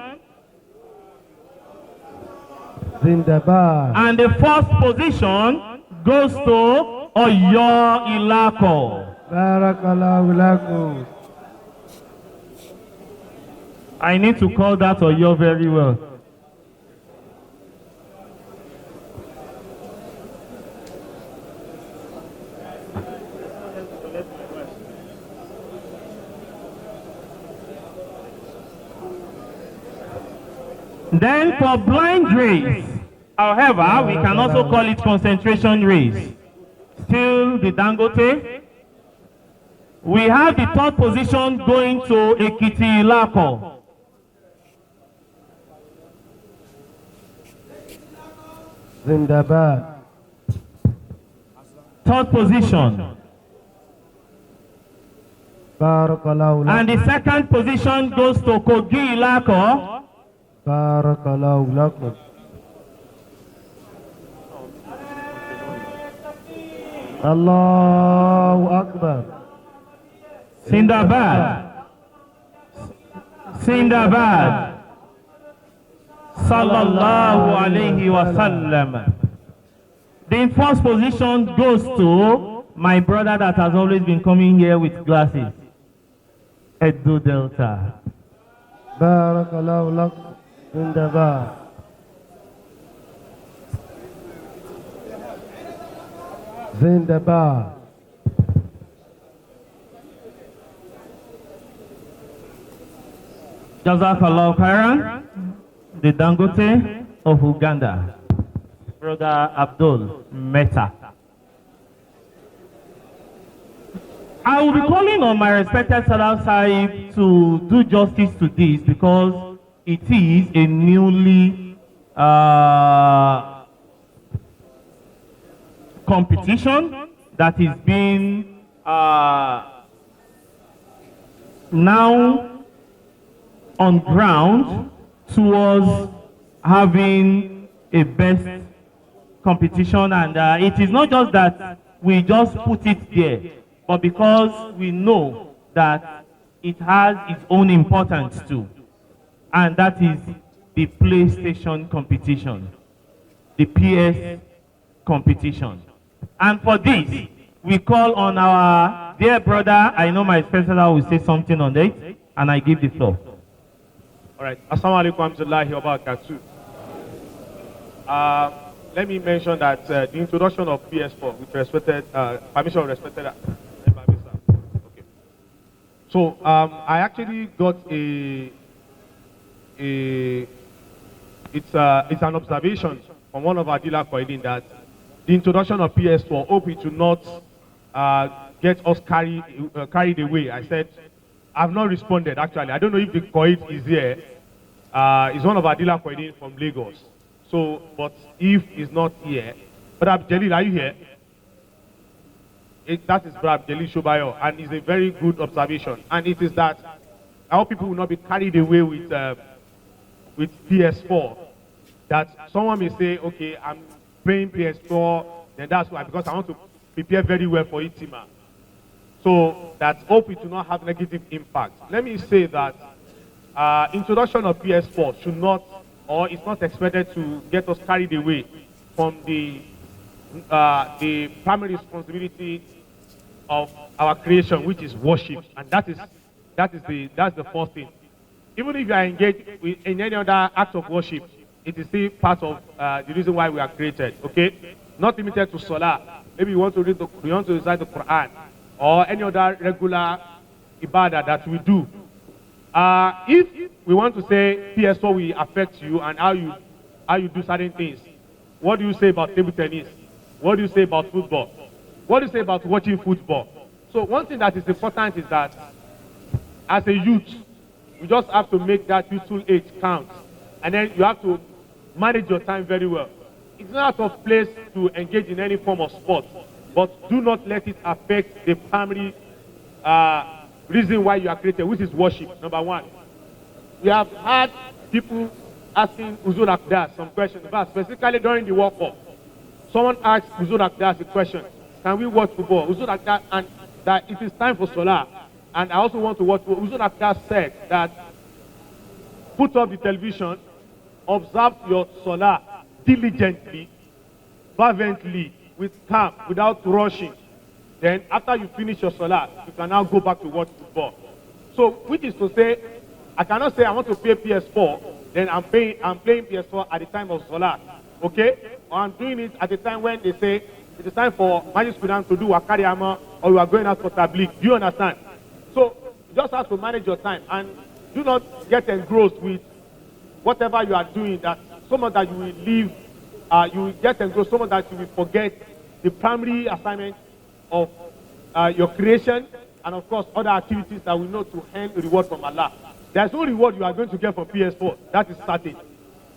Zindabad. And the first position goes to Oyo Ilako. Barakallahu lakum. I need to call that Oyo very well. Then for blind race, however, we can also call it concentration race. Still the Dangote. We have the third position going to Ekiti Ilako. Zindabad. Third position. Barakallahu lakum. And the second position goes to Kogi Ilako. Barakallahu lakum. Allahu Akbar. Sindabad. Sindabad. Sallallahu alayhi wa sallam. The first position goes to my brother that has always been coming here with glasses. Edo Delta. Barakallahu lakum. Zindabad. Zindabad. Jazakallah khairan, the Dangote of Uganda, Brother Abdul Meta. I will be calling on my respected Sadr Sahib to do justice to this because it is a newly competition that is being now on ground towards having a best competition, and it is not just that we just put it there, but because we know that it has its own importance too, and that is the PlayStation competition, the PS competition. And for this, we call on our dear brother, I know my special will say something on it, and I give the floor. All right. Assalamu alaikum warahmatullahi wabarakatuh. Let me mention that the introduction of PS4 with respected permission of respected. Okay. So I actually got it's an observation from one of our dealer colleagues that the introduction of PS4 hope it to not get us carried away. I said I've not responded actually. I don't know if the colleague is here. It's one of our dealer colleagues from Lagos. So, but if he's not here, Brother Jalil, are you here? That is Brother Jalil Shobayo, and it's a very good observation. And it is that our people will not be carried away with PS4. That someone may say, okay, I'm paying PS4, then that's why, because I want to prepare very well for Ijtema. So that hope it will not have negative impact. Let me say that introduction of PS4 should not, or it's not expected to get us carried away from the primary responsibility of our creation, which is worship, and that's the first thing. Even if you are engaged in any other act of worship, it is still part of the reason why we are created. Okay, not limited to Salah. Maybe you want to recite the Quran or any other regular ibadah that we do. If we want to say PS4 will affect you and how you do certain things, what do you say about table tennis? What do you say about football? What do you say about watching football? So one thing that is important is that as a youth, you just have to make that youthful age count, and then you have to manage your time very well. It's not out of place to engage in any form of sport, but do not let it affect the primary reason why you are created, which is worship, number one. We have had people asking Uzur Akdas some questions, but specifically during the World Cup. Someone asked Uzur Akdas a question, can we watch football? Uzur Akdas, and that it is time for Salah. And I also want to watch football. Uzur Akdas said that put up the television, observe your Salah diligently, fervently, with calm, without rushing. Then after you finish your Salah, you can now go back to watch football. So, which is to say, I cannot say I want to pay PS4, then I'm playing PS4 at the time of Salah, okay? Or I'm doing it at the time when they say it is time for Majlis to do Wakariyama, or you are going out for Tabligh. Do you understand? So, you just have to manage your time and do not get engrossed with whatever you are doing, that so much that you will leave, you will get engrossed so much that you will forget the primary assignment of your creation, and of course other activities that we know to earn reward from Allah. There's no reward you are going to get from PS4, that is certain,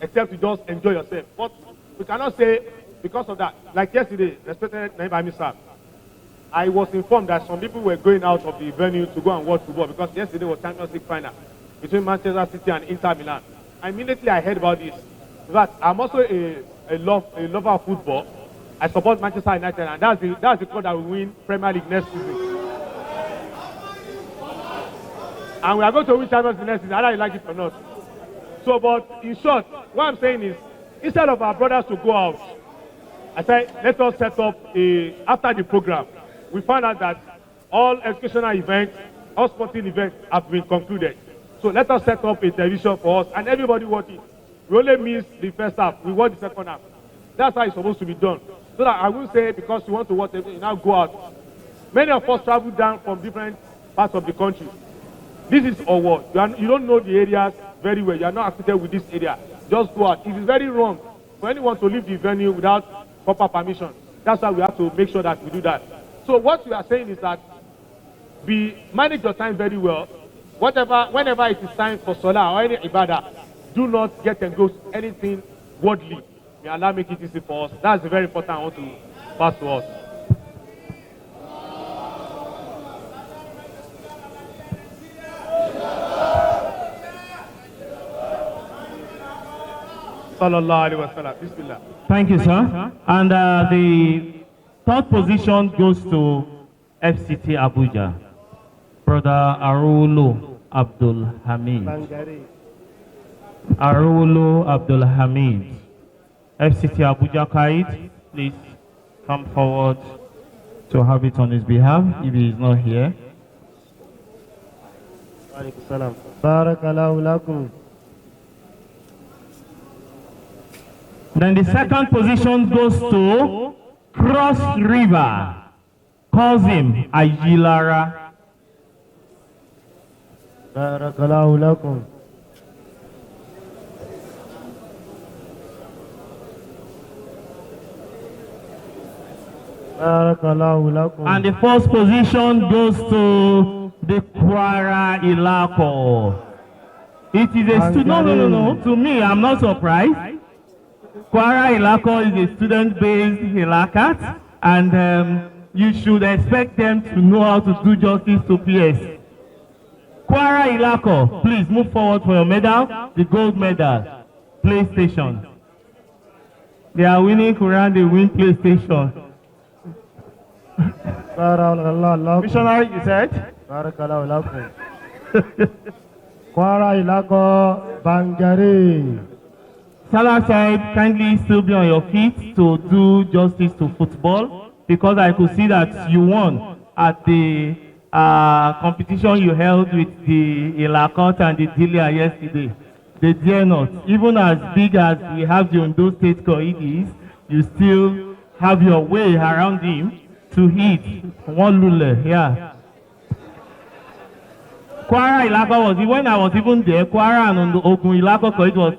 except to just enjoy yourself. But we cannot say because of that. Like yesterday, respected Naib Amisa, I was informed that some people were going out of the venue to go and watch football because yesterday was Champions League final between Manchester City and Inter Milan. Immediately I heard about this. But I'm also a lover of football. I support Manchester United, and that's the club that will win Premier League next season. And we are going to win Champions League next season, whether you like it or not. So, but in short, what I'm saying is, instead of our brothers to go out, I said, let us set up after the program. We found out that all educational events, all sporting events have been concluded. So let us set up a television for us, and everybody watch it. We only miss the first half, we watch the second half. That's how it's supposed to be done. So that I will say, because you want to watch everything, you now go out. Many of us travel down from different parts of the country. This is Owo. You don't know the areas very well. You are not affiliated with this area. Just go out. It is very wrong for anyone to leave the venue without proper permission. That's why we have to make sure that we do that. So what we are saying is that manage your time very well. Whenever it is time for Salah or any ibadah, do not get engrossed anything worldly. May Allah make it easy for us. That's very important. I want to pass to us. Sallallahu alaihi wasallam. Bismillah. Thank you, sir. And the third position goes to FCT Abuja. Brother Arulu Abdul Hamid. Bangari. Arulu Abdul Hamid. FCT Abuja Kaid, please come forward to have it on his behalf if he is not here. Alaikum salam. Barakallahu lakum. Then the second position goes to Cross River, Kozim Ayilara. Barakallahu lakum. Barakallahu lakum. And the first position goes to the Kwara Ilako. It is a student. No. To me, I'm not surprised. Kwara Ilako is a student-based Ilakat, and you should expect them to know how to do justice to PS. Kwara Ilako, please move forward for your medal, the gold medal, PlayStation. They are winning Quran, they win PlayStation. Barakallahu lakum. Missionary, you said? Barakallahu lakum. Kwara Ilako Bangari. Salah said, kindly still be on your feet to do justice to football, because I could see that you won at the competition you held with the Ilakot and the Dilia yesterday. They dare not. Even as big as we have the Ondo State Koidis, you still have your way around him to hit one lule. Yeah. Kwara Ilako was, when I was even there, Kwara and Ogun Ilako Koid was,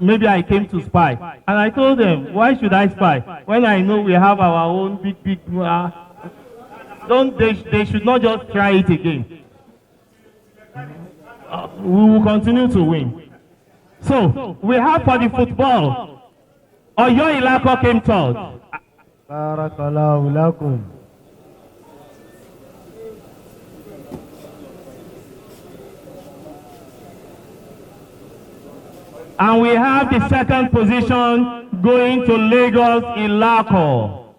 maybe I came to spy. And I told them, why should I spy? When I know we have our own big, they should not just try it again. We will continue to win. So, we have for the football, Oyo Ilako came third. Barakallahu lakum. And we have the second position going to Lagos Ilako.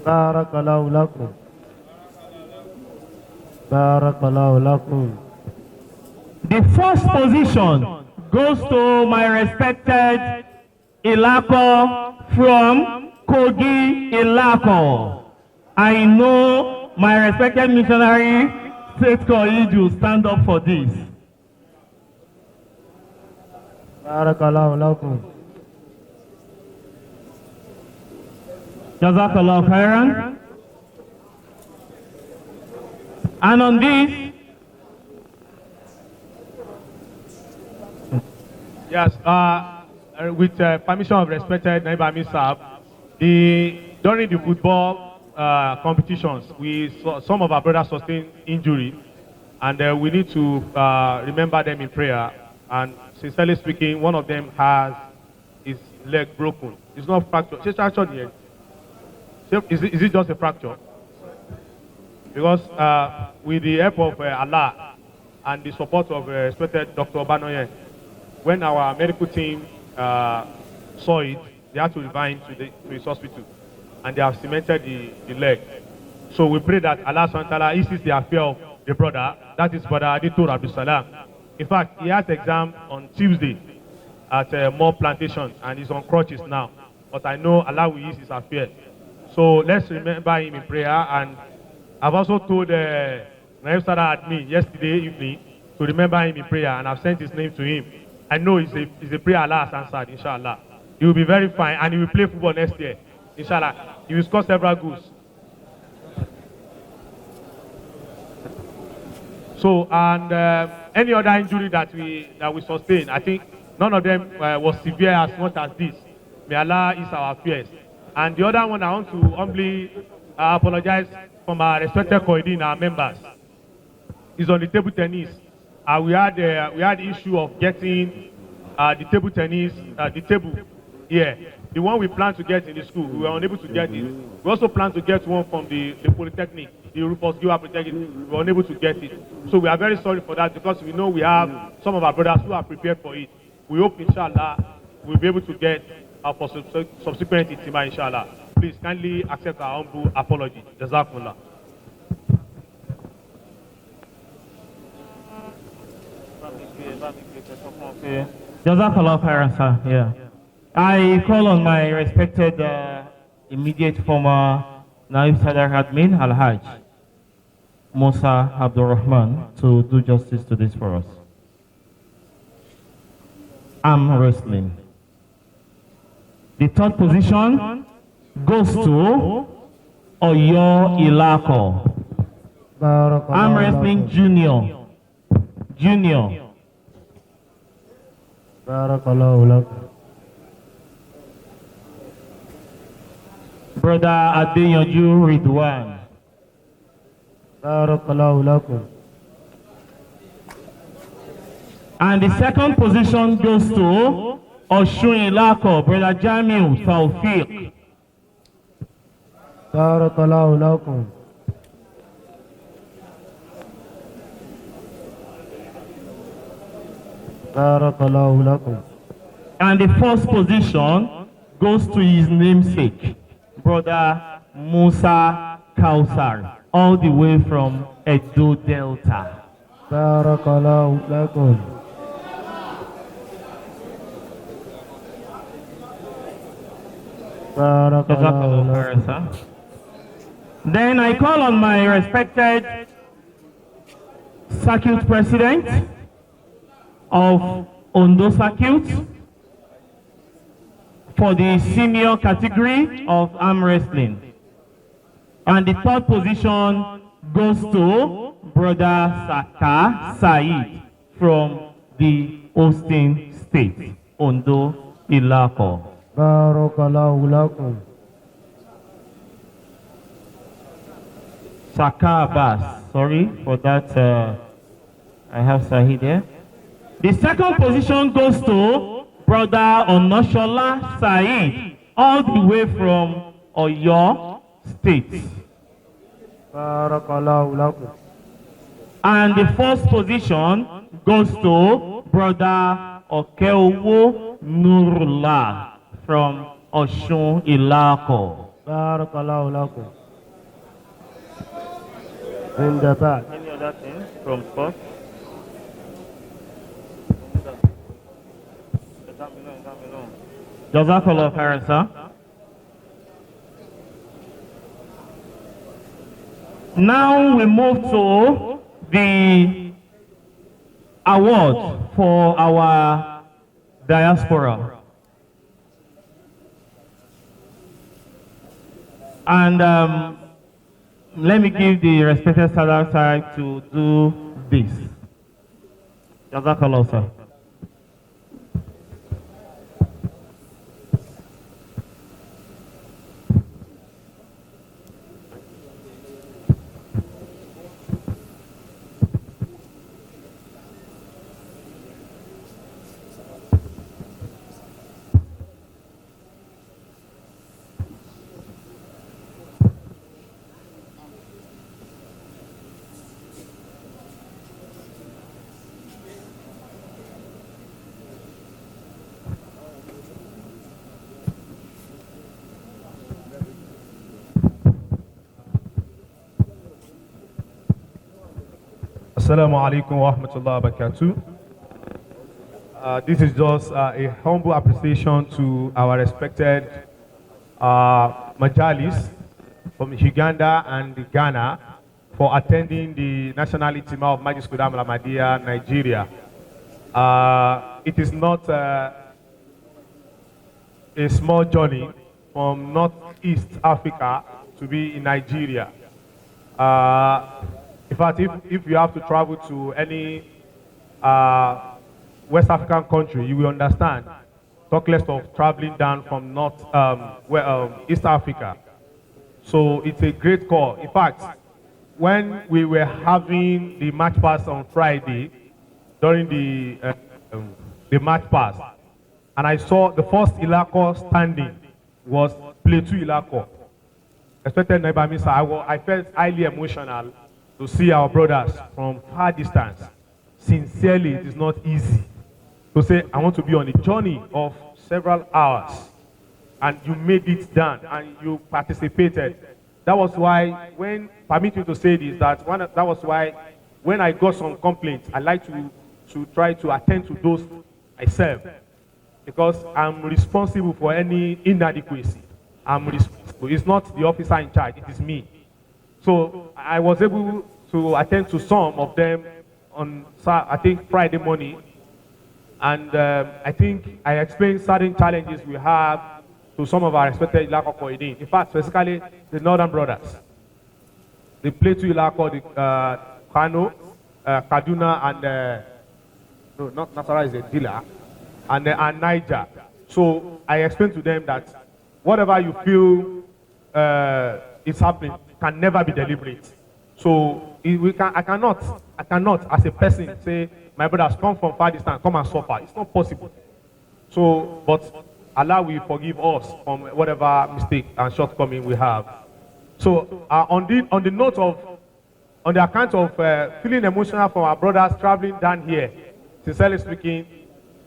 Barakallahu lakum. Barakallahu lakum. The first position goes to my respected Ilako from Kogi Ilako. I know my respected missionary State Kogi will stand up for this. Barakallahu lakum. Jazakallah khairan. And on this, yes, with permission of respected Naiba Misab, during the football competitions, we saw some of our brothers sustain injury, and we need to remember them in prayer. And sincerely speaking, one of them has his leg broken. It's not fractured. It's fractured yet. Is it just a fracture? Because with the help of Allah and the support of respected Dr. Obanoye, when our medical team saw it, they had to refer him to his hospital, and they have cemented the leg. So we pray that Allah subhanahu wa ta'ala eases the affair of the brother, that is Brother Aditur Abdul Salam. In fact, he has exam on Tuesday at More Plantation, and he's on crutches now. But I know Allah will ease his affair. So let's remember him in prayer. And I've also told Naif Sadr admin yesterday evening to remember him in prayer, and I've sent his name to him. I know it's a prayer Allah has answered, inshallah. He will be very fine, and he will play football next year, inshallah. He will score several goals. So, and any other injury that we sustained, I think none of them was severe as much as this. May Allah ease our fears. And the other one, I want to humbly apologize from our respected Koidin, our members. Is on the table tennis. We had the issue of getting the table tennis, the table here. The one we planned to get in the school, we were unable to get it. We also planned to get one from the Polytechnic, the Rufus Giwa Polytechnic. We were unable to get it. So we are very sorry for that because we know we have some of our brothers who are prepared for it. We hope, inshallah, we'll be able to get for subsequent Ijtema, inshallah. Please kindly accept our humble apology. Jazakumullah. Jazakallah khairan, sir. Yeah. I call on my respected immediate former Naib Sadr Admin Al-Hajj Musa Abdul Rahman to do justice to this for us. Arm wrestling. The third position goes to Oyo Ilako. Arm wrestling junior. Barakallahu lakum. Brother Adeyanju Ridwan. Barakallahu lakum. And the second position goes to Oshun Ilako, Brother Jamiu Tawfiq. Barakallahu lakum. Barakallahu lakum. And the first position goes to his namesake, Brother Musa Kausar, all the way from Edo Delta. Barakallahu lakum. Barakallahu lakum. Then I call on my respected circuit president of Ondo Circuit for the senior category of arm wrestling. And the third position goes to Brother Saka Said from the Austin State, Ondo Ilako. Barakallahu lakum. Saka Abbas, sorry for that, I have Sahid there. The second position goes to Brother Onoshola Said, all the way from Oyo State. Barakallahu lakum. And the first position goes to Brother Okeowo Nurullah from Oshun Ilako. Barakallahu lakum. In the back. Any other thing from sports? Jazakallah khairan, sir. Now we move to the award for our diaspora. And let me give the respected Sadr side to do this. Jazakallah, sir. Assalamu alaikum wa rahmatullahi wa barakatuh. This is just a humble appreciation to our respected Majlis from Uganda and Ghana for attending the National Ijtema of Majlis Khuddamul Ahmadiyya, Nigeria. It is not a small journey from Northeast Africa to be in Nigeria. If fact, if you have to travel to any West African country, you will understand. Talk less of traveling down from East Africa. So it's a great call. In fact, when we were having the match pass on Friday, during the match pass, and I saw the first Ilako standing was Plateau Ilako. Expected by me, I felt highly emotional to see our brothers from far distance. Sincerely, it is not easy to say, I want to be on a journey of several hours, and you made it done, and you participated. That was why, when, permit me to say this, that was why, when I got some complaints, I like to try to attend to those myself, because I'm responsible for any inadequacy. I'm responsible. It's not the officer in charge, it is me. So I was able to attend to some of them on, I think, Friday morning. And I think I explained certain challenges we have to some of our respected Ilako Koidin. In fact, specifically the Northern Brothers. They play to Ilako, the Kano, Kaduna, and no, not Nasara is a dealer, and Niger. So I explained to them that whatever you feel is happening can never be deliberate. So I cannot, as a person, say, my brothers come from far distance, come and suffer. It's not possible. So, but Allah will forgive us from whatever mistake and shortcoming we have. So, on the account of feeling emotional for our brothers traveling down here, sincerely speaking,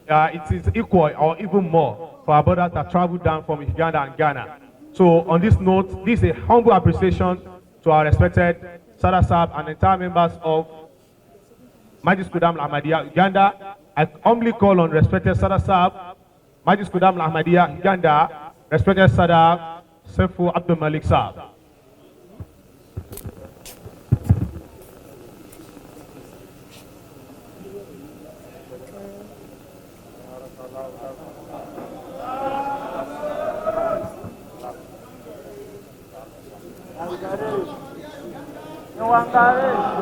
it is equal or even more for our brothers that travel down from Uganda and Ghana. So, on this note, this is a humble appreciation to our respected Sadr Sahib and entire members of Majlis Khuddamul Ahmadiyya Uganda. I humbly call on respected Sadr Sahib, Majlis Khuddamul Ahmadiyya Uganda, respected Sadr Saifu Abdul Malik Sahib.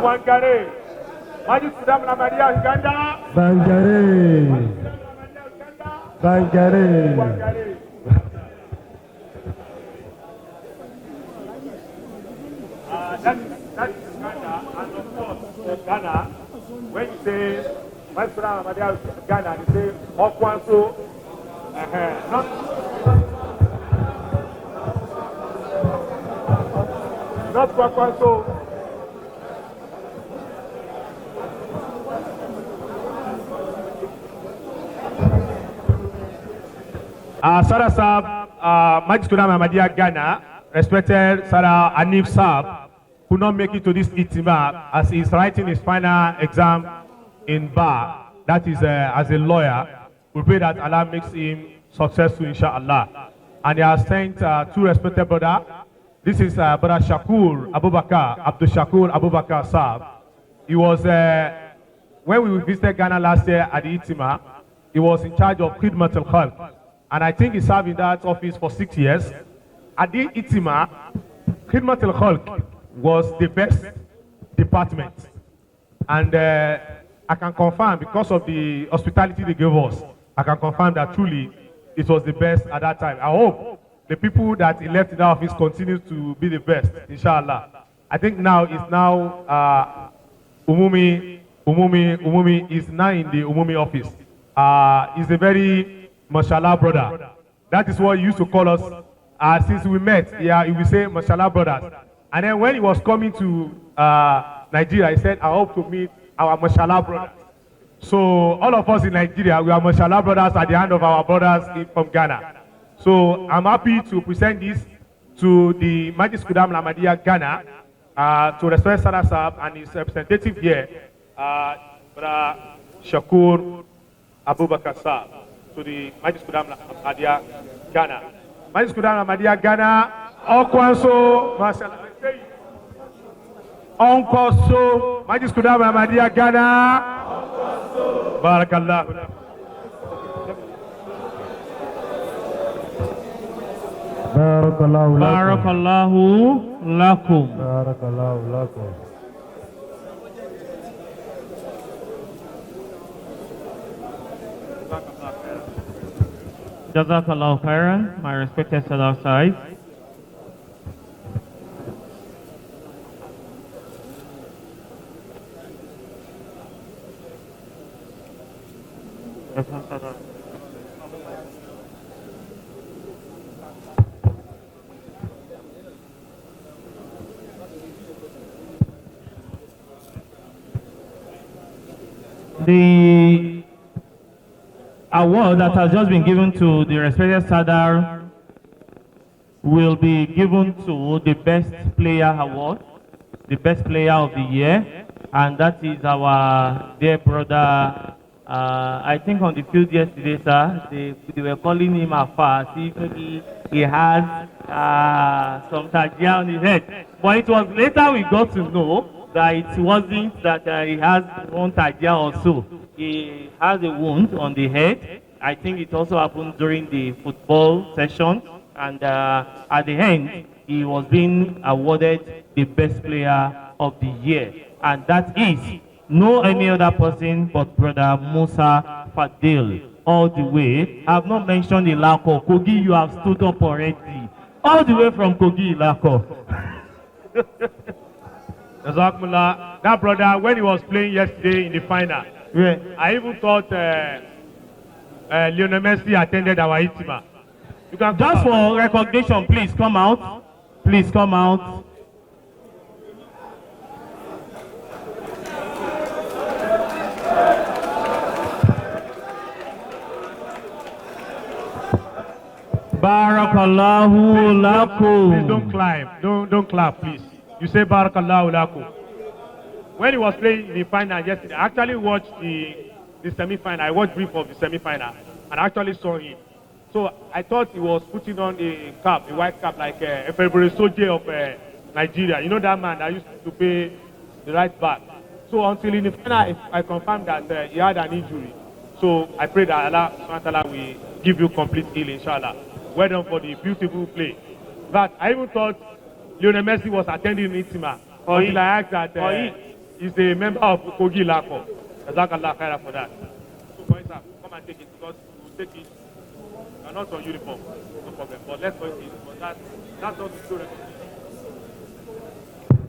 Wangare. Majlis Khuddamul Ahmadiyya Uganda. Bangare. Bangare. That is Uganda, and of course, Ghana. When you say Majlis Khuddamul Ahmadiyya Ghana, you say Okwanso. Not Okwanso. Sadr Sahib, Majlis Khuddamul Ahmadiyya Ghana, respected Sadr Anif Sahib, could not make it to this Ijtema as he is writing his final exam in bar. That is as a lawyer. We pray that Allah makes him successful, inshallah. And he has sent two respected brothers. This is Brother Shakur Abubakar, Abdul Shakur Abubakar Sahib. He was, when we visited Ghana last year at the Ijtema, he was in charge of Khuddamul Khalq. And I think he served in that office for 6 years. At the Ijtema, Khuddamul Khalq was the best department. And I can confirm, because of the hospitality they gave us, I can confirm that truly it was the best at that time. I hope the people that he left in that office continue to be the best, inshallah. I think now it's now Umumi is now in the Umumi office. He's a very Mashallah brother. That is what he used to call us since we met. Yeah, he will say Mashallah brothers. And then when he was coming to Nigeria, he said, I hope to meet our Mashallah brothers. So all of us in Nigeria, we are Mashallah brothers at the hand of our brothers from Ghana. So I'm happy to present this to the Majlis Khuddamul Ahmadiyya Ghana, to respect Sadr Sahib and his representative here, Brother Shakur Abubakar Sahib, to the Majlis Khuddamul Ahmadiyya Ghana. Majlis Khuddamul Ahmadiyya Ghana, Okwanso, Mashallah. Onkoso, Majlis Khuddamul Ahmadiyya Ghana. Barakallah. Barakallahu lakum. Barakallahu lakum. Barakallahu lakum. Jazakallah khairan, my respected Sadr Sahib. The award that has just been given to the respected Sadr will be given to the best player award, the best player of the year, and that is our dear brother. I think on the field yesterday, sir, they were calling him Afa. See, maybe he has some tajia on his head. But it was later we got to know that it wasn't that he has one tajia or so. He has a wound on the head. I think it also happened during the football session. And at the end, he was being awarded the best player of the year. And that is no any other person but brother Musa Fadil. All the way. I have not mentioned Ilako. Kogi, you have stood up already. All the way from Kogi, Ilako. That brother, when he was playing yesterday in the final, Yeah. I even thought Lionel Messi attended our Ijtema. You can Just for recognition, please come out. Please come out. Barakallahu Please lakum. don't climb. Don't clap, please. You say Barakallahu lakum. When he was playing in the final yesterday, I actually watched the semi-final. I watched brief of the semi-final and I actually saw him. So I thought he was putting on a cap, a white cap, like a February soldier of Nigeria. You know that man that used to pay the right back. So until in the final, I confirmed that he had an injury. So I pray that Allah will give you complete healing, inshallah. Well done for the beautiful play. But I even thought Lionel Messi was attending Ijtema until I asked that he's a member of Kogi Lako. Jazakallah khaira for that. So boys, come and take it because we'll take it. You're not on uniform, no problem. But let's go see. But that's not the true recognition.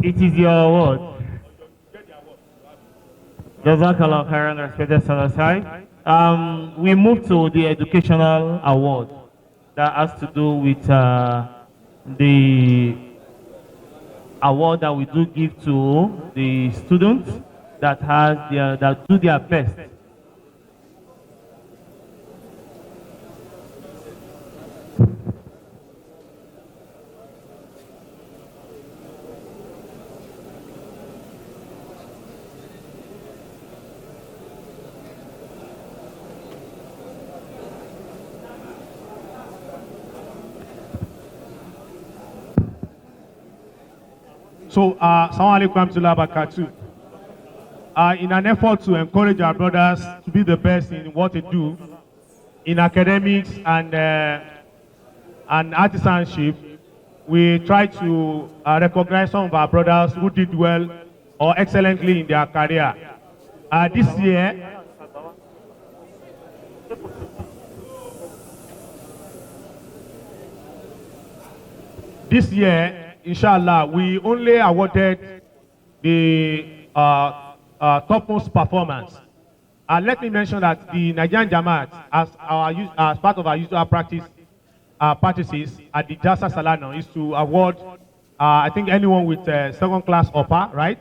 It is your award. Get the award. Jazakallah khairan, respected Sadr Sahib. We move to the educational award that has to do with the award that we do give to the students that do their best. So, Assalamu alaikum warahmatullahi wabarakatuh. In an effort to encourage our brothers to be the best in what they do, in academics and artisanship, we try to recognize some of our brothers who did well or excellently in their career. This year, inshallah, we only awarded the topmost performance. Let me mention that the Nigerian Jamaat, as part of our usual practices at the Jasa Salano, is to award, I think, anyone with second class upper, right?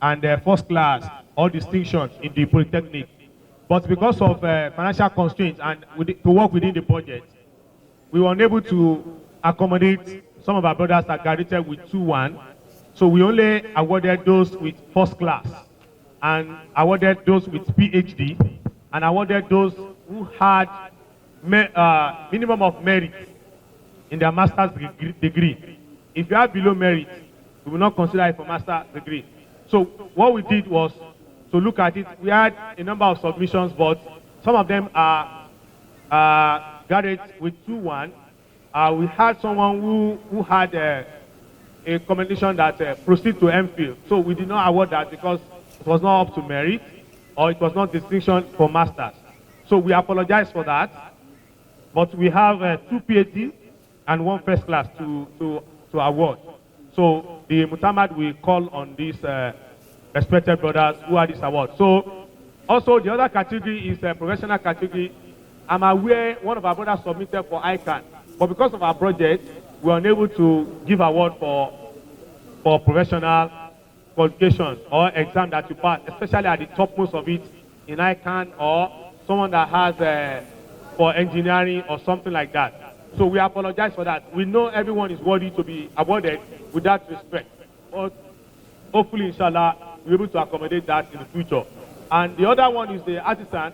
And first class or distinction in the Polytechnic. But because of financial constraints and to work within the budget, we were unable to accommodate some of our brothers that graduated with 2-1. So we only awarded those with first class and awarded those with PhD and awarded those who had minimum of merit in their master's degree. If you are below merit, we will not consider it for master's degree. So what we did was to look at it. We had a number of submissions, but some of them are graduates with 2-1. We had someone who had a commendation that proceed to MPhil. So we did not award that because it was not up to merit or it was not distinction for masters. So we apologize for that. But we have 2 PhD and 1 first class to award. So the Muhammad will call on these respected brothers who are this award. So also the other category is a professional category. I'm aware one of our brothers submitted for MKAN, but because of our project, we are unable to give award for professional qualification or exam that you pass, especially at the topmost of it in MKAN or someone that has for engineering or something like that. So we apologize for that. We know everyone is worthy to be awarded with that respect. But hopefully, inshallah, we're able to accommodate that in the future. And the other one is the artisan.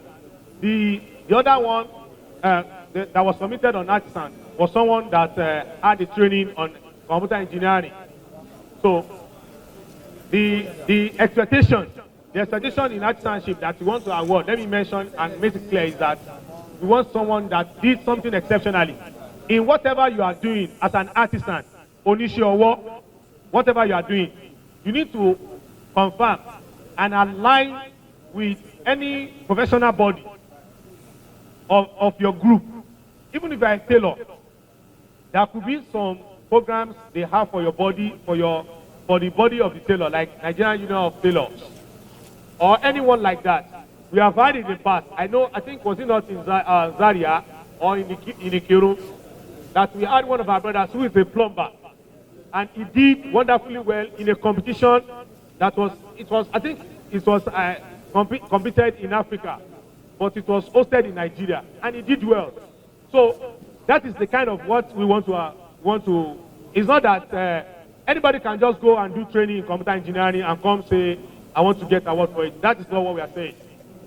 The other one that was submitted on artisan was someone that had a training on computer engineering. So the expectation in artisanship that we want to award, let me mention and make it clear, is that we want someone that did something exceptionally. In whatever you are doing as an artisan, onishowo, whatever you are doing, you need to confirm and align with any professional body of your group. Even if you are a tailor, there could be some programs they have for your body, for the body of the tailor, like Nigerian Union of Tailors, or anyone like that. We have had it in the past. I think was it not in Zaria or in Ikiru, that we had one of our brothers who is a plumber, and he did wonderfully well in a competition that was competed in Africa, but it was hosted in Nigeria, and he did well. So that is the kind of what we want to. It's not that anybody can just go and do training in computer engineering and come say, I want to get award for it. That is not what we are saying.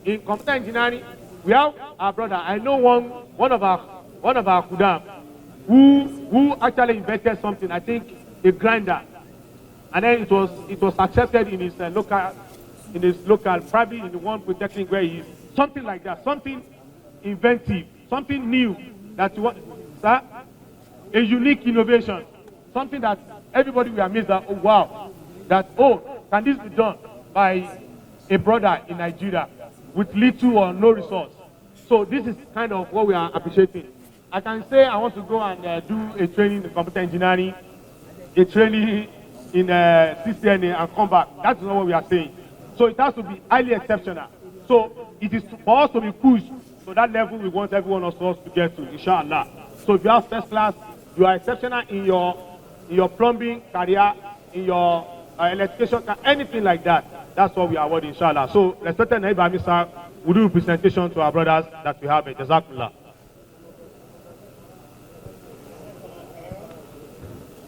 In computer engineering, we have our brother. I know one of our Khuddam who actually invented something. I think a grinder, and then it was accepted in his local, probably in the one polytechnic where he is. Something like that, something inventive, something new that you want, sir, a unique innovation, something that everybody will amaze that, oh wow, can this be done by a brother in Nigeria with little or no resource? So this is kind of what we are appreciating. I can say I want to go and do a training in computer engineering, a training in CCNA and come back. That's not what we are saying. So it has to be highly exceptional. So it is for us to be pushed to that level we want everyone of us to get to, inshallah. So if you have first class, you are exceptional in your plumbing career, in your electrication, anything like that. That's what we are awarding, inshallah. So respected Naib sir, we do a presentation to our brothers that we have. Jazakallah.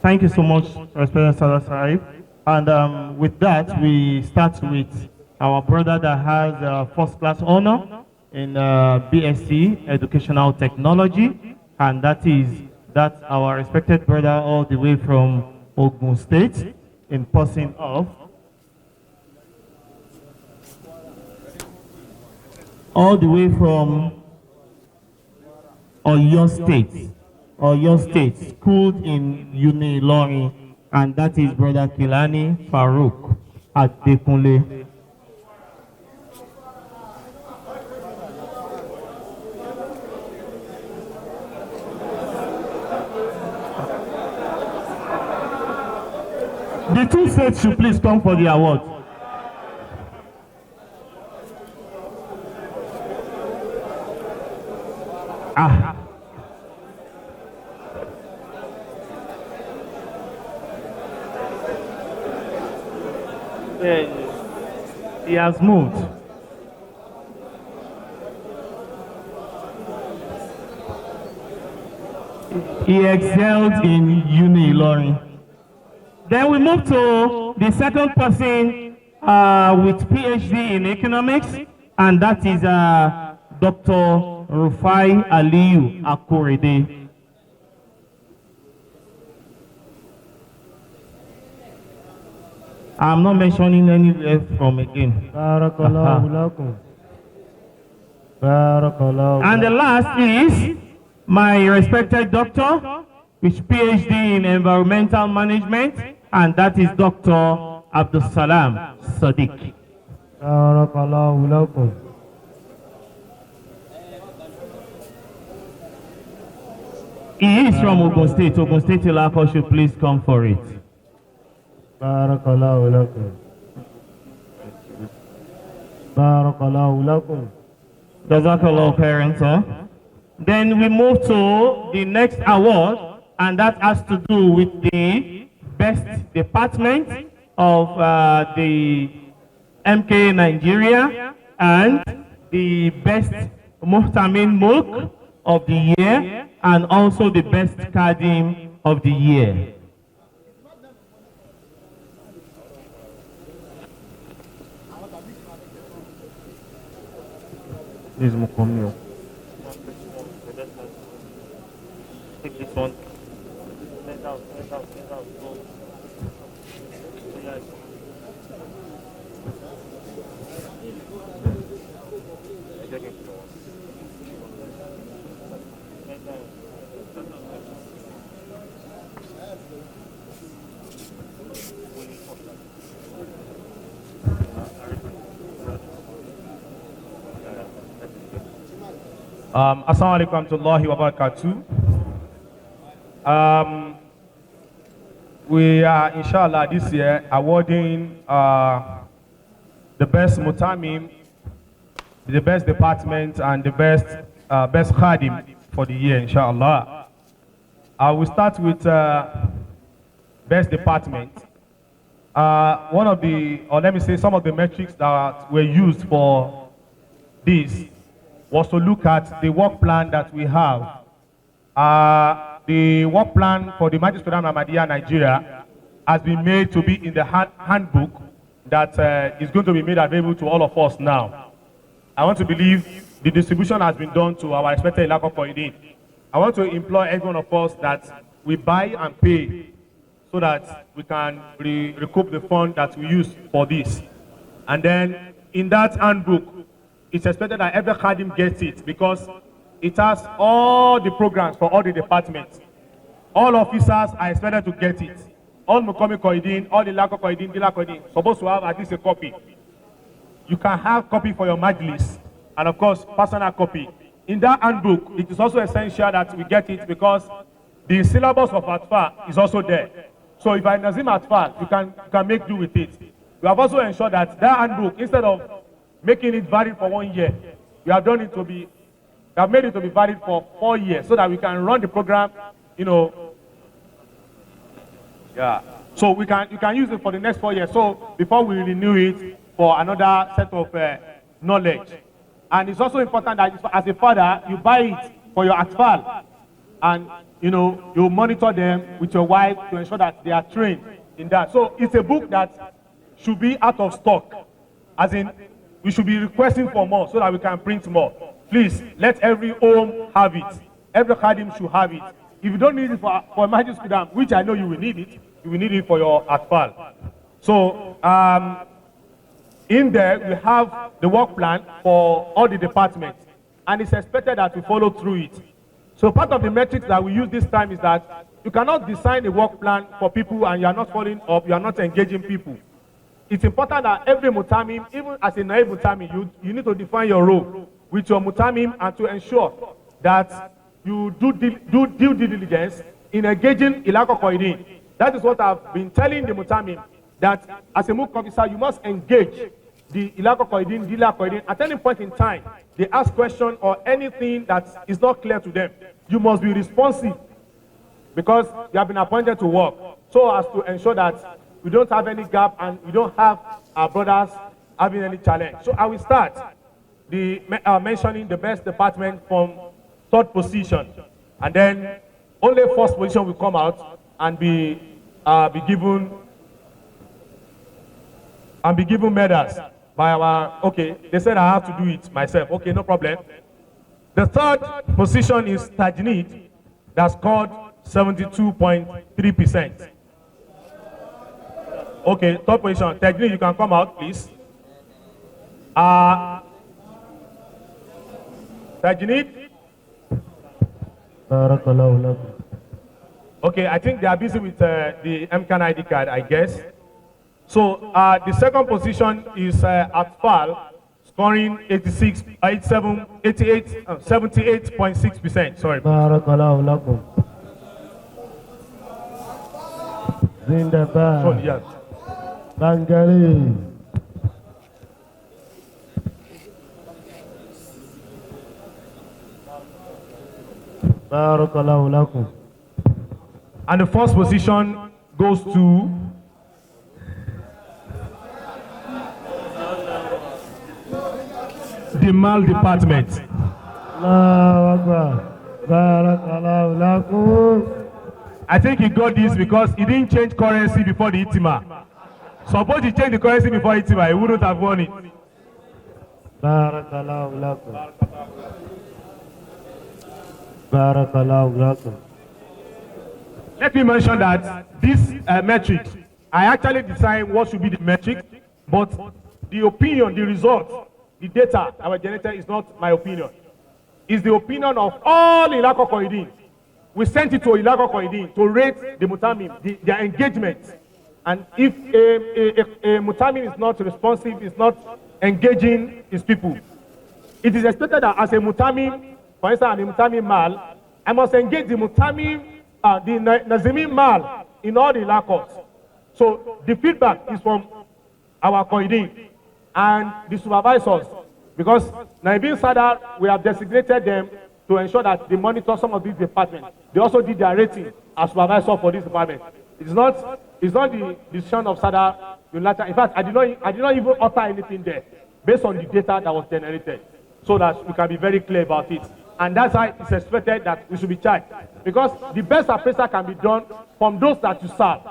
Thank you so much, respected Sadr Sahib. And with that, we start with our brother that has first class honor in BSc Educational Technology, and that's our respected brother all the way from Ogun State, in person of all the way from Oyo State, schooled in Uni Lori, and that is brother Kilani Farouk at Dekunle. The 2 states should please come for the award. He has moved. He excelled in Uni Ilorin. Then we move to the second person with PhD in economics, and that is Dr. Rufai Aliyu Akorede. I'm not mentioning any left from again. And the last is my respected doctor with PhD in environmental management, and that is Dr. Abdul Salam Sadiq. He is from Ogun State. Ogun State Ilako should please come for it. Barakallahu lakum. Barakallahu lakum. Jazakallah, parents. Then we move to the next award, and that has to do with the best department of the MKA Nigeria and the best Muhtamin Mulk of the year, and also the best Kadim of the year. This is Mukomio. Take this one. Let out. Assalamu alaikum warahmatullahi wabarakatuh. We are, inshallah, this year awarding the best Mutamim, the best department, and the best Khadim for the year, inshallah. I will start with best department. One of the, or let me say, some of the metrics that were used for this was to look at the work plan that we have. The work plan for the Majlis Ahmadiyya Nigeria has been made to be in the handbook that is going to be made available to all of us now. I want to believe the distribution has been done to our respected Ilako Koidin. I want to implore every one of us that we buy and pay so that we can recoup the fund that we use for this. And then in that handbook, it's expected that every Khadim gets it because it has all the programs for all the departments. All officers are expected to get it. All Mukomi Koidin, all the Ilako Koidin, Dila Koidin, supposed to have at least a copy. You can have copy for your Majlis, and of course, personal copy. In that handbook, it is also essential that we get it because the syllabus of Atfa is also there. So if I Nazim Atfa, you can make do with it. We have also ensured that that handbook, instead of making it valid for 1 year, we have made it to be valid for 4 years so that we can run the program, yeah. So you can use it for the next 4 years. So before we renew it for another set of knowledge. And it's also important that as a father, you buy it for your atfal, and you monitor them with your wife to ensure that they are trained in that. So it's a book that should be out of stock, as in we should be requesting for more so that we can print more. Please, let every home have it. Every Khadim should have it. If you don't need it for Majlis Khuddam, which I know you will need it, you will need it for your atfal. So in there, we have the work plan for all the departments, and it's expected that we follow through it. So part of the metrics that we use this time is that you cannot design a work plan for people and you are not following up, you are not engaging people. It's important that every Mutamim, even as a Naib Mutamim, you need to define your role with your Mutamim and to ensure that you do due diligence in engaging Ilako Koidin. That is what I've been telling the Mutamim, that as a MUK officer, you must engage the Ilako Koidin, Dila Koidin. At any point in time, they ask questions or anything that is not clear to them, you must be responsive because you have been appointed to work, so as to ensure that we don't have any gap and we don't have our brothers having any challenge. So I will start mentioning the best department from third position, and then only first position will come out and be given medals by our, okay, they said I have to do it myself. Okay, no problem. The third position is Tajneed, that scored 72.3%. Okay, third position. Tajneed, you can come out, please. Tajneed. Okay, I think they are busy with the MKAN ID card, I guess. So the second position is Atfal, scoring 78.6%. Sorry. Barakallahu lakum. So, Zindabad. yes. Bangali. Barakallahu lakum. And the first position goes to the Mal department. Allahu Akbar. Barakallahu lakum. I think he got this because he didn't change currency before the Ijtema. Suppose he changed the currency before Ijtema, he wouldn't have won it. Barakallahu lakum. Barakallahu lakum. Let me mention that this metric, I actually decide what should be the metric, but the opinion, the result, the data our generator is not my opinion. It's the opinion of all Ilako Koidin. We sent it to Ilako Koidin to rate the Mutamim, their engagement. And if a Mutamim is not responsive, is not engaging his people, it is expected that as a Mutamim, for instance, I'm a Mutamim Mal, I must engage the Mutamim, the Nazimim Mal in all the Ilakos. So the feedback is from our Koidin and the supervisors, because Naibin Sadr, we have designated them to ensure that they monitor some of these departments. They also did their rating as supervisor for this department. It's not the decision of Sadr. In fact, I did not even utter anything there based on the data that was generated, so that we can be very clear about it. And that's why it's expected that we should be charged, because the best appraisal can be done from those that you serve,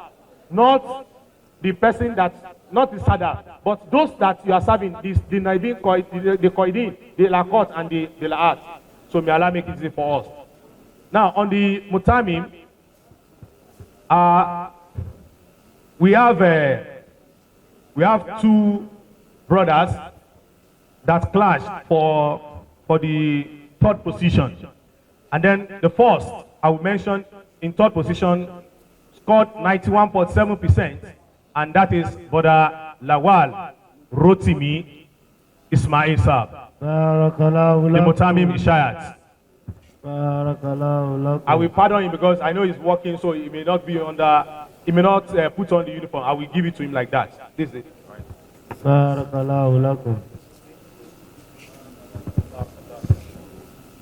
not the person that, not the Sadr, but those that you are serving, the Naibin, the Koidin, the Lakot, and the La'at. So may Allah make it easy for us. Now, on the Mutamim, we have two brothers that clashed for the third position. And then the first, I will mention, in third position, scored 91.7%, and that is Brother Lawal Rotimi Ismail Saab, the Mutamim Ishayat. I will pardon him because I know he's working, so he may not be under, he may not put on the uniform. I will give it to him like that. This is it. Barakallahu lakum.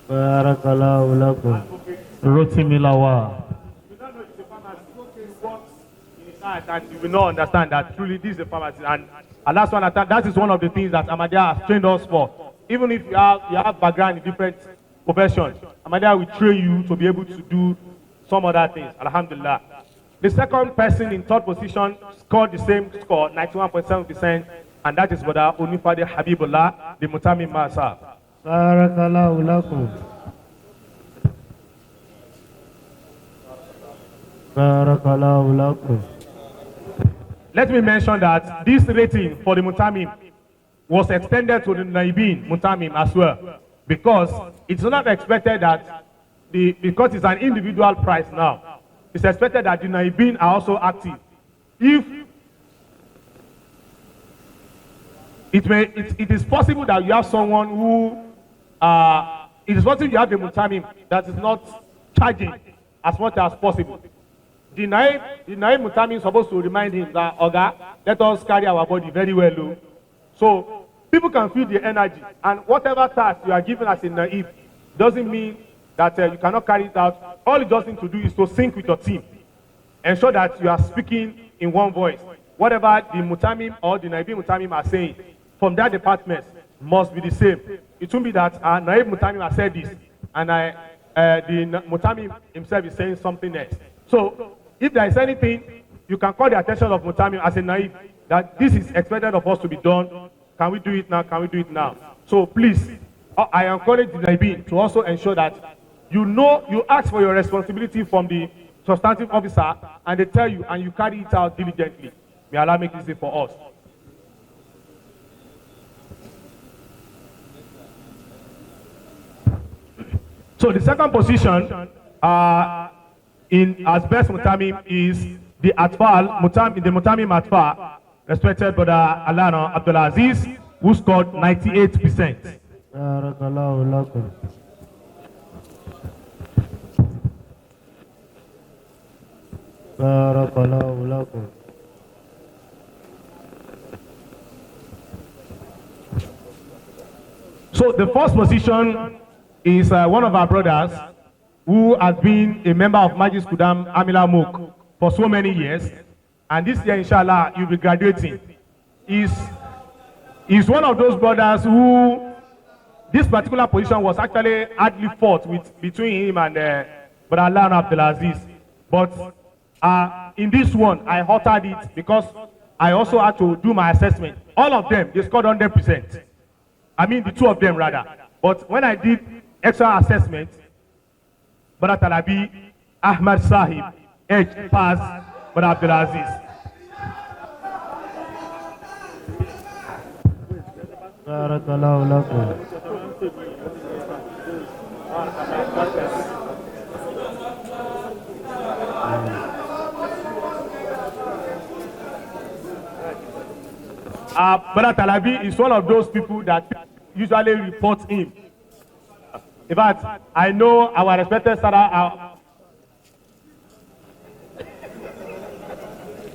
Barakallahu lakum. Rotimi Lawal. And you will not understand that truly this is a pharmacy. And last one, that is one of the things that Ahmadiyya has trained us for. Even if you have background in different professions, Ahmadiyya will train you to be able to do some other things. Alhamdulillah. The second person in third position scored the same score, 91.7%, and that is Brother Unifade Habibullah, the Mutamim Masa. Barakallahu lakum. Barakallahu lakum. Let me mention that this rating for the Mutamim was extended to the Naibin Mutamim as well, because it's not expected that because it's an individual price now, it's expected that the Naibin are also active. If it is possible that you have someone who it is possible you have a Mutamim that is not charging as much as possible. The Naib Mutamim is supposed to remind him that, Oga, let us carry our body very well low. So people can feel the energy, and whatever task you are given as a Naib doesn't mean that you cannot carry it out. All you just need to do is to sync with your team. Ensure that you are speaking in one voice. Whatever the Mutamim or the Naib Mutamim are saying from that department must be the same. It won't be that Naib Mutamim has said this, and the Mutamim himself is saying something else. So if there is anything, you can call the attention of Mutamim as a Naib that this is expected of us to be done. Can we do it now? Can we do it now? So please, I encourage the Naibin to also ensure that you ask for your responsibility from the substantive officer, and they tell you, and you carry it out diligently. May Allah make it easy for us. So the second position as best Mutamim is the Atfal, the Mutamim Atfal, respected Brother Alana Abdulaziz who scored 98%. Barakallahu lakum. Barakallahu lakum. So the first position is one of our brothers who has been a member of Majlis Khuddam Amila Muk for so many years. And this year, inshallah, you'll be graduating. He's one of those brothers who this particular position was actually hardly fought between him and Brother Alan Abdulaziz. But in this one, I halted it because I also had to do my assessment. All of them, they scored 100%. I mean, the two of them rather. But when I did extra assessment, Brother Talabi, Ahmad Sahib, edge pass, Brother Abdulaziz. Barakallahu lakum. Brother Talabi is one of those people that usually report him. In fact, I know our respected Sadr,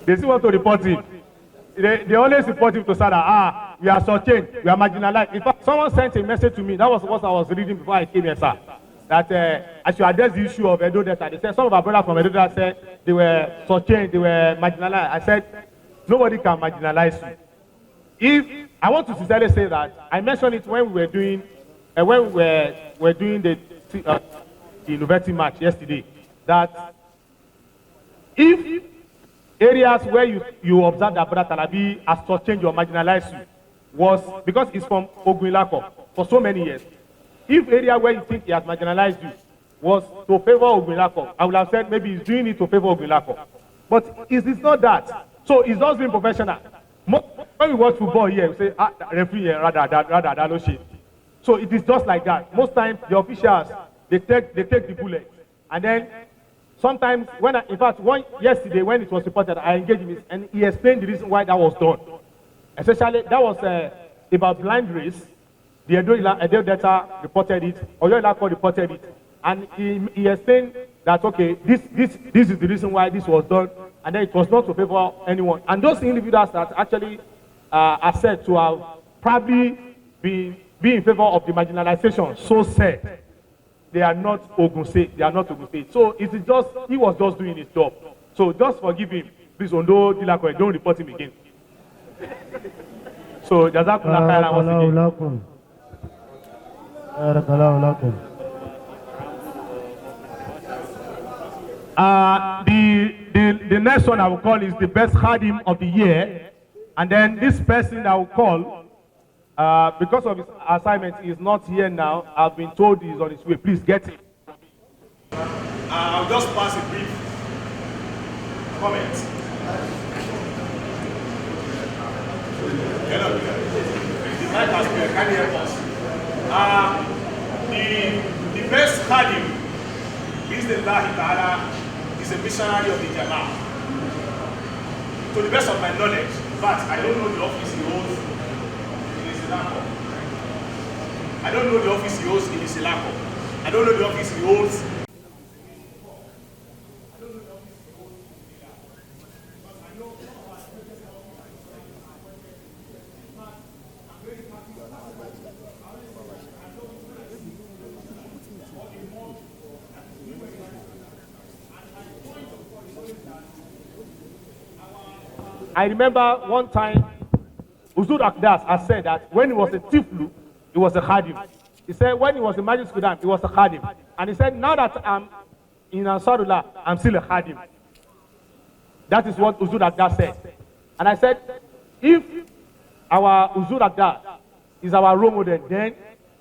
they still want to report him. They always report him to Sadr. We are shortchanged, we are marginalized. In fact, someone sent a message to me. That was what I was reading before I came here, sir. That I should address the issue of Edo Delta. They said some of our brothers from Edo Delta said they were shortchanged, they were marginalized. I said nobody can marginalize you. If I want to sincerely say that I mentioned it when we were doing the university march yesterday, that if areas where you observe that Brother Talabi has shortchanged or marginalized you was because he's from Ogunlako for so many years. If area where you think he has marginalized you was to favor Ogunlako, I would have said maybe he's doing it to favor Ogunlako. But it's not that. So he's just being professional. When we watch football here, we say, referee here, rather, no shit. So it is just like that. Most times, the officials, they take the bullet. And then, sometimes, yesterday, when it was reported, I engaged him, and he explained the reason why that was done. Especially, that was about blind race. The Edo Delta reported it, Oyo Ilako reported it. And he explained that, okay, this is the reason why this was done. And then it was not to favor anyone. And those individuals that actually are said to have probably be in favor of the marginalization, so said, they are not Ogun State. They are not Ogun State. So it is just, he was just doing his job. So just forgive him. Please, Ondo, Dilako, don't report him again. So, Jazakumullah khairan once again. Barakallahu lakum. The next one I will call is the best Khadim of the year. And then this person I will call, because of his assignment, he is not here now. I've been told he is on his way. Please get him. I'll just pass a brief comment. Hello. The mic has been kindly help us. The best Khadim is the Lahi Ta'ala. Is a missionary of the Ijtema. To the best of my knowledge, but I don't know the office he holds in Isilako. I don't know the office he holds in Isilako. I don't know the office he holds. I remember one time, Uzur Akdas has said that when he was a Tiflu, he was a Khadim. He said when he was a Majlis Khuddam, he was a Khadim. And he said, now that I'm in Ansarullah, I'm still a Khadim. That is what Uzur Akdas said. And I said, if our Uzur Akdas is our role model, then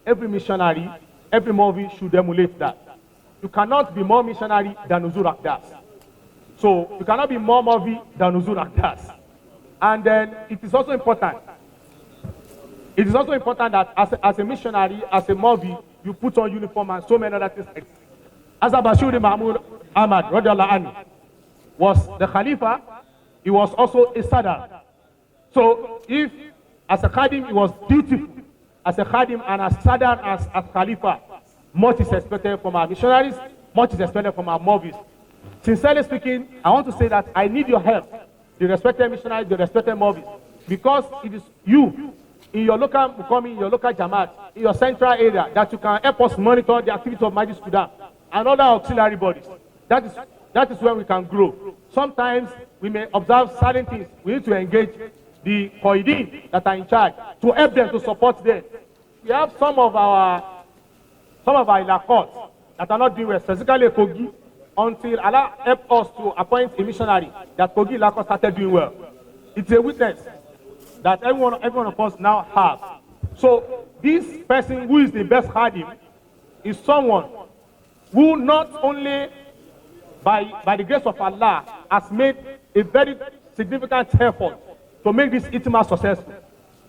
every missionary, every movie should emulate that. You cannot be more missionary than Uzur Akdas. So you cannot be more movie than Uzur Akdas. And then it is also important. It is also important that as a missionary, as a movie, you put on uniform and so many other things. As Bashir Mahmud Ahmad radiallahu anhu was the Khalifa, he was also a Sadr. So if As a Khadim, he was beautiful. As a Khadim and as Sadr, as Khalifa, much is expected from our missionaries, much is expected from our movies. Sincerely speaking, I want to say that I need your help, the respected missionaries, the respected movies, because it is you, in your local Mukami, in your local Jamaat, in your central area, that you can help us monitor the activity of Majlis Khuddam and other auxiliary bodies. That is where we can grow. Sometimes we may observe certain things. We need to engage the Qaidin that are in charge to help them, to support them. We have some of our ilakot that are not doing well, specifically Kogi, until Allah helped us to appoint a missionary that Kogi ilakot started doing well. It's a witness that everyone of us now have. So this person who is the best Khadim is someone who not only by the grace of Allah has made a very significant effort to make this Ijtema successful.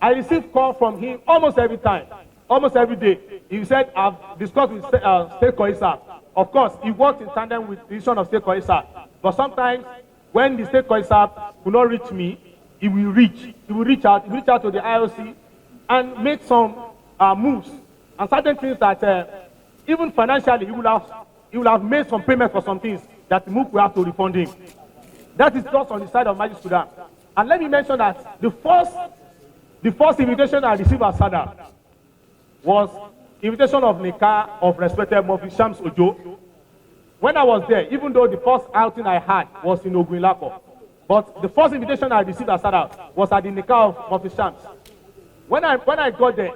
I receive call from him almost every time, almost every day. He said, I've discussed with State Koisa. Of course, he worked in tandem with the decision of State Koisa. But sometimes, when the State Koisa will not reach me, he will reach out to the IOC and make some moves. And certain things that, even financially, he will have made some payment for some things that the MOOC will have to refund him. That is just on the side of Majlis Khuddam. And let me mention that the first invitation I received as Sadr was invitation of Nikah of respected Mufti Shams Ojo. When I was there, even though the first outing I had was in Ogunlako, but the first invitation I received as Sadr was at the Nikah of Mufti Shams. When I got there,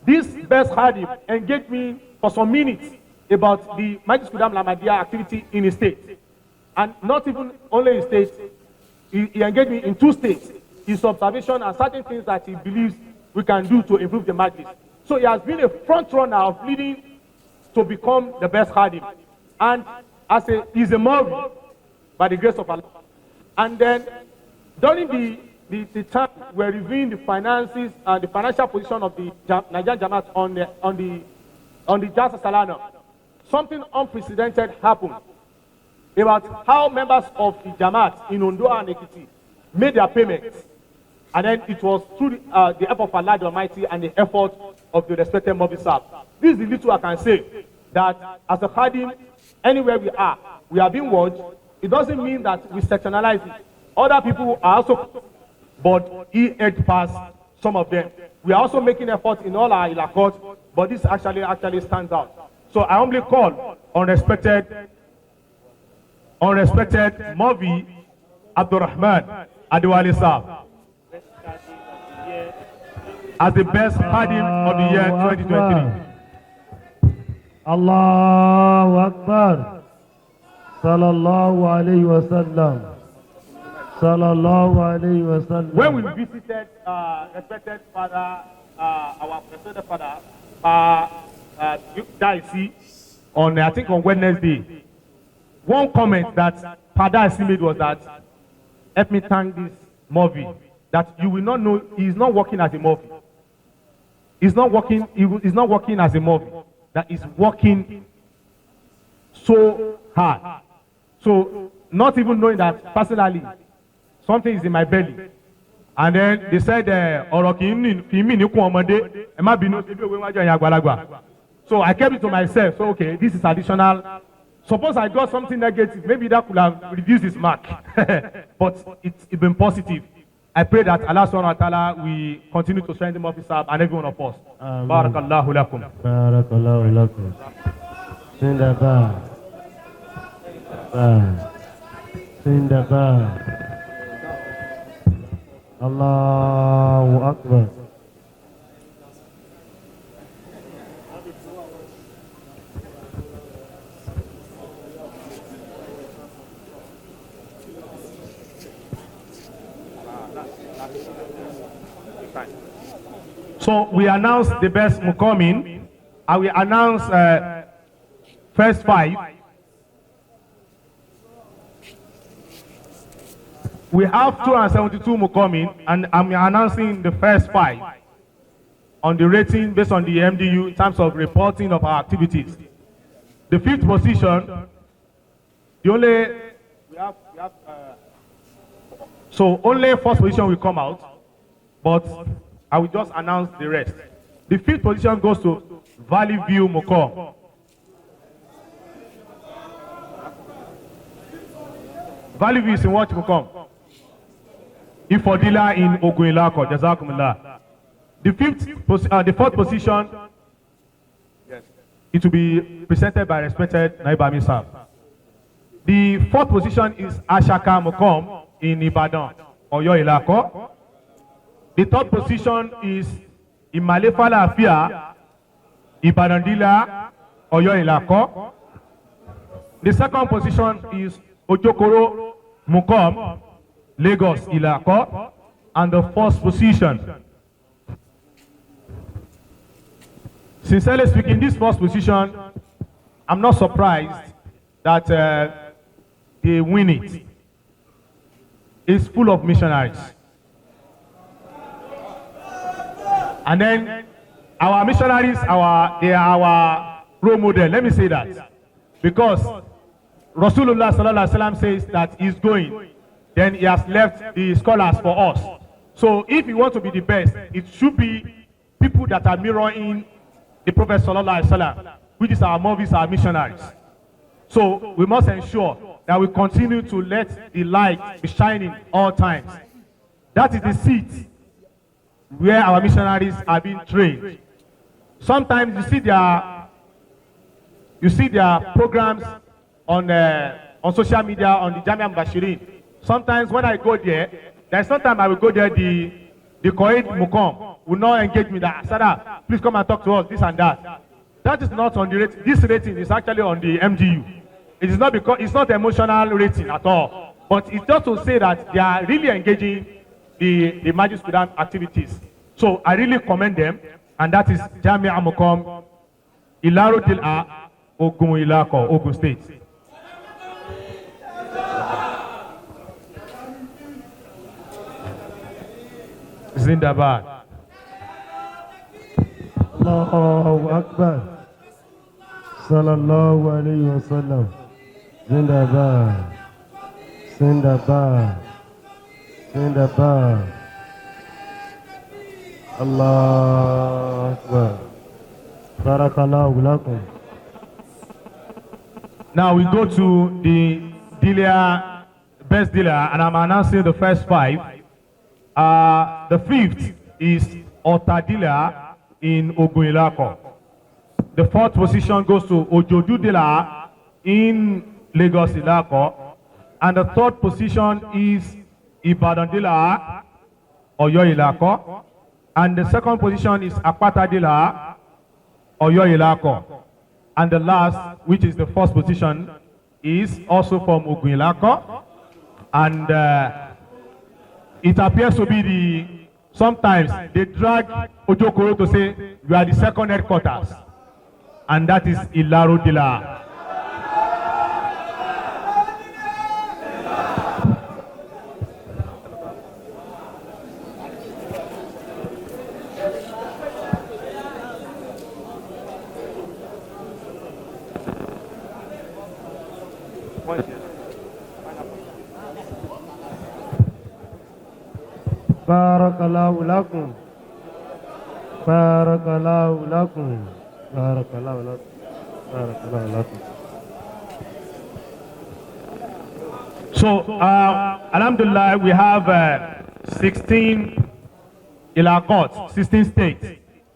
this best Khadim engaged me for some minutes about the Majlis Khuddam Ahmadiyya activity in his state. And not even only in state, he engaged me in 2 states, his observation and certain things that he believes we can do to improve the Majlis. So he has been a front runner of leading to become the best Khadim. And he's a Mawi by the grace of Allah. And then during the time we're reviewing the finances and the financial position of the Nigerian Jamaat on the Jalsa Salana, something unprecedented happened about how members of the Jamaat in Ondo and Ekiti made their payments. And then it was through the help of Allah the Almighty and the effort of the respected Mufti Sahib. This is the little I can say, that as a Khadim, anywhere we are being watched. It doesn't mean that we sectionalize it. Other people are also, but he edged past some of them. We are also making efforts in all our ilakot, but this actually stands out. So I humbly call on respected Mavi Abdurrahman Adewale Sahib as the best Khadim of the year 2023. Allahu Akbar. Sallallahu alayhi wa sallam. Sallallahu alayhi wa sallam. When we visited respected father, our respected father, Daisy, I think on Wednesday, one comment that Daisy made was that, help me thank this movie, that you will not know he is not working as a movie. He's not working as a movie. That is working so hard. So not even knowing that personally, something is in my belly. And then they said, so I kept it to myself. So okay, this is additional. Suppose I got something negative, maybe that could have reduced his mark. But it's been positive. I pray that Allah subhanahu wa ta'ala will continue to strengthen Mufti Sahib and every one of us. Barakallahu lakum. Barakallahu lakum. Sindaba. Sindaba. Allahu Akbar. So we announce the best Mukomin, and we announce first 5. We have 272 Mukomin, and I'm announcing the first 5 on the rating based on the MDU in terms of reporting of our activities. The 5th position, so only 1st position will come out, but I will just announce the rest. The 5th position goes to Valley View Mukom. Valley View is in what Mukom? Ifodila in Ogunilako, Jazakumullah. The 4th position, yes, it will be presented by respected Naibami Sir. The 4th position is Ashaka Mukom in Ibadan, Oyo Ilako. The 3rd position is Imalefala Afia, Ibadandila, Oyo Ilako. The 2nd position is Ojokoro Mukom, Lagos Ilako. And the 1st position, sincerely speaking, this 1st position, I'm not surprised that they win it. It's full of missionaries. And then our missionaries, they are our role model. Let me say that. Because Rasulullah sallallahu alaihi wasallam says that he's going, then he has left the scholars for us. So if we want to be the best, it should be people that are mirroring the Prophet sallallahu alaihi wasallam, which is our movies, our missionaries. So we must ensure that we continue to let the light be shining all times. That is the seat where our missionaries are being trained. Sometimes you see their programs on social media, on the Jamia Mbashirin. Sometimes when I go there, there's sometimes I will go there, the Koid Mukom will not engage me that, Sadr, please come and talk to us, this and that. That is not on the rating. This rating is actually on the MDU. It is not because it's not emotional rating at all. But it's just to say that they are really engaging the Majlis Khuddam activities. So I really commend them, and that is Jamia Mukom, Ilaro Dila, Ogun Ilako, Ogun State. Zindabad. Allahu Akbar. Sallallahu alayhi wa sallam. Zindabad. Zindabad. Zindabad. Allah Akbar. Barakallahu lakum. Now we go to the best dealer, and I'm announcing the first 5. The 5th is Otadila in Ogunilako. The 4th position goes to Ojodu Dila in Lagos Ilako. And the 3rd position is Ibadan Dila, Oyo Ilako. And the 2nd position is Akpata Dila, Oyo Ilako. And the last, which is the 1st position, is also from Ogunilako. And it appears to be sometimes they drag Ojokoro to say, you are the 2nd headquarters. And that is Ilaro Dila. Barakallahu lakum. Barakallahu lakum. Barakallahu lakum. Barakallahu lakum. So, Alhamdulillah, we have 16 ilaqat, 16 states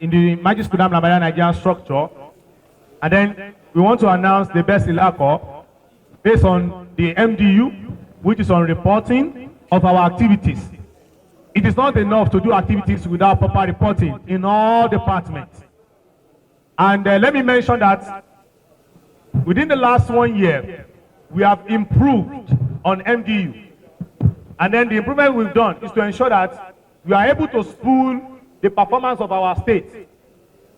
in the Majlis Khuddam Nigerian structure. And then we want to announce the best ilaqat based on the MDU, which is on reporting of our activities. It is not enough to do activities without proper reporting in all departments. And let me mention that within the last 1 year, we have improved on MDU. And then the improvement we've done is to ensure that we are able to spool the performance of our state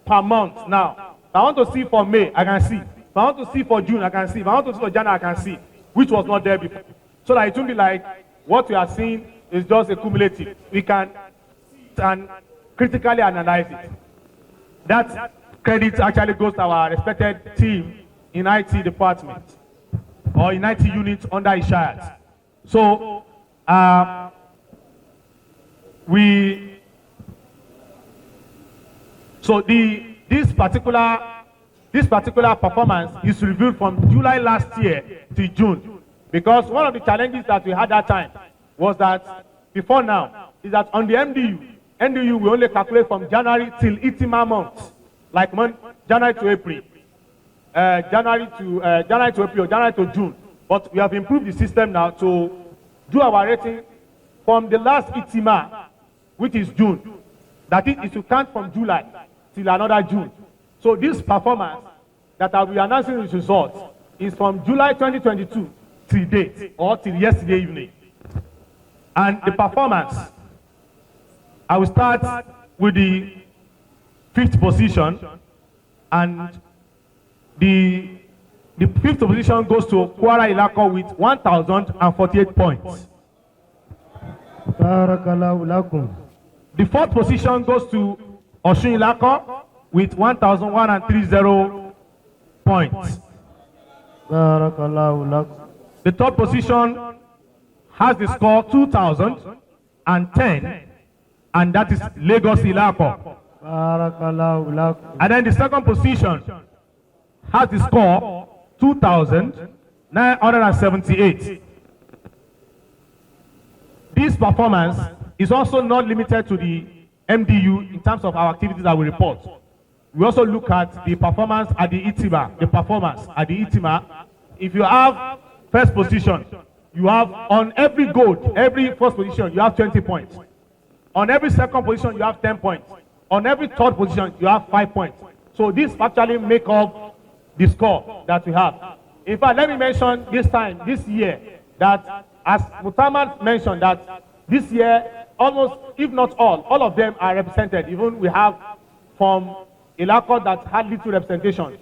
per month now. If I want to see for May, I can see. If I want to see for June, I can see. If I want to see for January, I can see, which was not there before. So that it won't be like what we are seeing is just a cumulative. We can and critically analyze it. That credit actually goes to our respected team in IT department or in IT units under Ishayat. So we So this particular performance is reviewed from July last year to June, because one of the challenges that we had that time was that before now is that on the NDU we only calculate from January till Ijtema months, like January to April, January to April, January to June. But we have improved the system now to do our rating from the last Ijtema, which is June. That is to count from July till another June. So this performance that I will be announcing its results is from July 2022 till date, or till yesterday evening. And the performance, I will start with the 5th position, and the 5th position goes to Kwara Ilako with 1,048 points. Barakallahu lakum. The 4th position goes to Osun Ilako with 1,130 points. Barakallahu lakum. The 3rd position has the score 2,010, and that is Lagos Ilako. Barakallahu lakum. And then the 2nd position has the score 2,978. This performance is also not limited to the MDU in terms of our activities that we report. We also look at the performance at the Ijtema. If you have 1st position, you have on every gold, every 1st position, you have 20 points. On every 2nd position, you have 10 points. On every 3rd position, you have 5 points. So this actually make up the score that we have. In fact, let me mention this year, that as Mutamar mentioned, that this year, almost, if not all of them are represented. Even we have from Ilako that had little representation,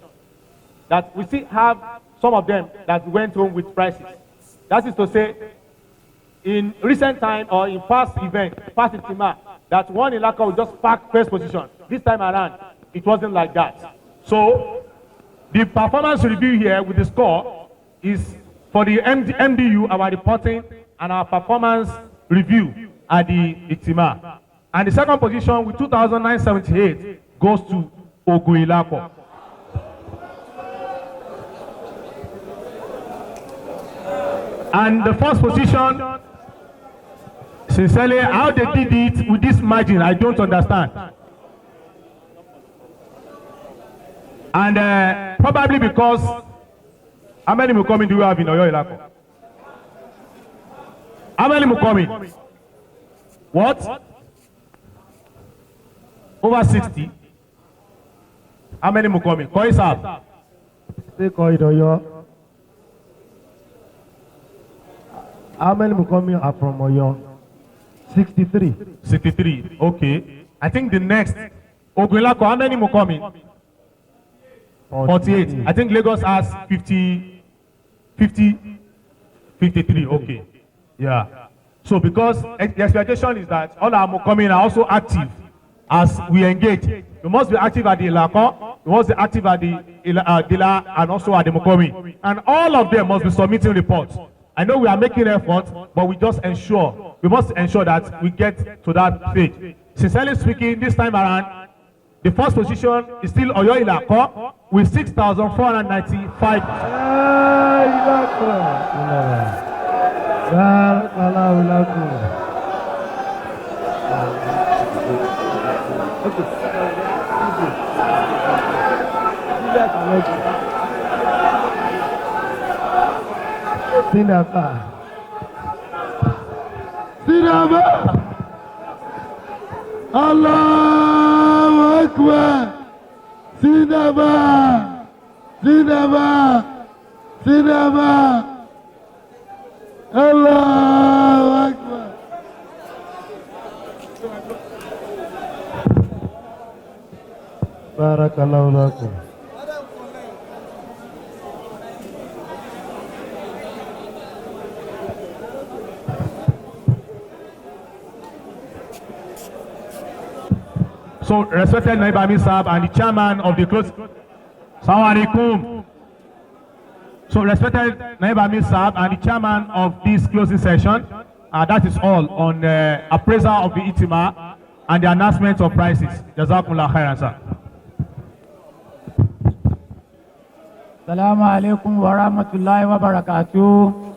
that we still have some of them that went home with prizes. That is to say, in recent time or in past Ijtema, that one Ilako will just pack 1st position. This time around, it wasn't like that. So, the performance review here with the score is for the MDU, our reporting and our performance review at the Ijtema. And the 2nd position with 2,978 goes to Ogun Ilako. And the 1st position, sincerely, how they did it with this margin, I don't understand. And probably because, how many Mukomi do you have in Oyo Ilako? How many Mukomi? What? Over 60. How many Mukomi? Koi Sab? Say Koi Oyo. How many Mukomi are from Oyo? 63. 63. Okay. I think the next Ogunlako, how many Mukomi? 48. I think Lagos has 53. Okay. Yeah. So because the expectation is that all our Mukomi are also active as we engage. You must be active at the Ilako, you must be active at the Dila, and also at the Mukomi. And all of them must be submitting reports. I know we are making efforts, but we must ensure that we get to that stage. Sincerely speaking, this time around, the 1st position is still Oyo Ilako with 6,495. Sinaba. Allahu Akbar. Sinaba. Allahu Akbar. Barakallahu lakum. So, respected Naibami Saab and the chairman of the close. Assalamu alaikum. So, respected Naibami Saab and the chairman of this closing session, that is all on appraisal of the Ijtema and the announcement of prices. Jazakumullah khairan, sir. Assalamu alaikum wa rahmatullahi wa barakatuh.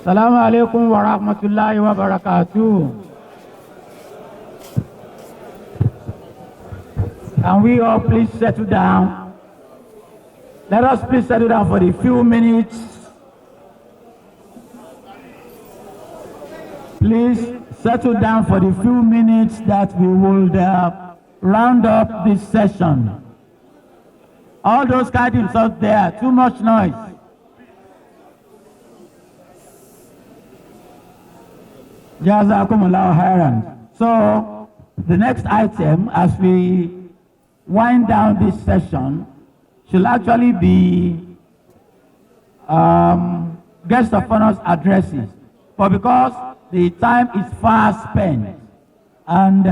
Assalamu alaikum wa rahmatullahi wa barakatuh. Can we all please settle down? Let us please settle down for a few minutes. Please settle down for the few minutes that we will round up this session. All those guidance out there, too much noise. Jazakumullahu khairan. So, the next item, as we wind down this session, should actually be guest of honor's addresses. But because the time is fast spent, and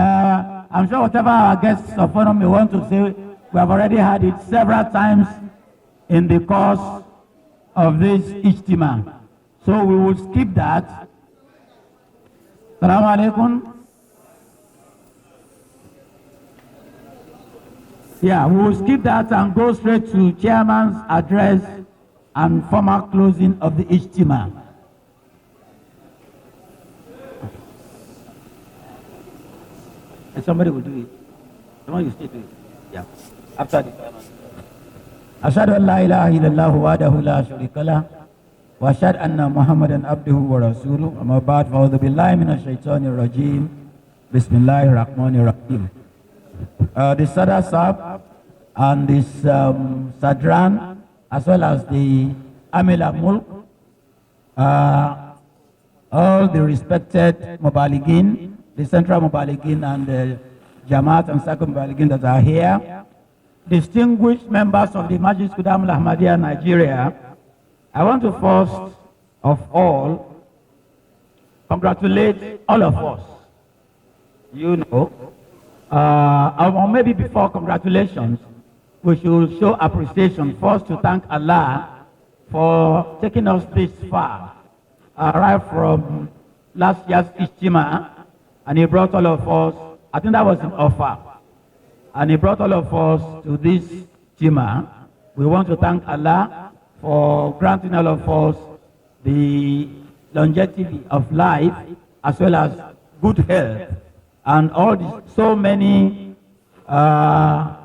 I'm sure whatever our guests of honor may want to say, we have already had it several times in the course of this Ijtema. So we will skip that. Assalamu alaikum. Yeah, we will skip that and go straight to chairman's address and formal closing of the Ijtema. And somebody will do it. Someone will stay to it. Yeah. After the chairman. Ashhadu an la ilaha illallah wahdahu la sharika lah. وأشهد أن محمدا عبده ورسوله أما بعد فأعوذ بالله من الشيطان الرجيم بسم الله الرحمن الرحيم. The Sadr Sahib and this Sadran, as well as the Amila Mulk, all the respected Mubaligin, the Central Mubaligin and the Jamaat and Second Mubaligin that are here, distinguished members of the Majlis Khuddamul Ahmadiyya Nigeria, I want to first of all congratulate all of us. You know, or maybe before congratulations, we should show appreciation first to thank Allah for taking us this far, right from last year's Ijtema, and He brought all of us, I think that was an offer, and He brought all of us to this Ijtema. We want to thank Allah for granting all of us the longevity of life as well as good health and all the, so many iman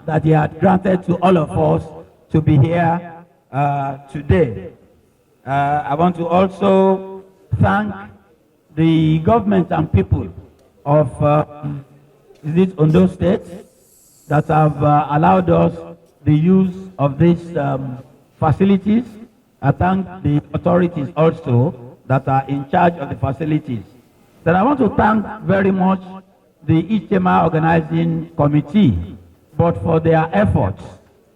that He had granted to all of us to be here today. I want to also thank the government and people of Ondo State that have allowed us the use of these facilities. I thank the authorities also that are in charge of the facilities. Then I want to thank very much the Ijtema organizing committee, but for their efforts,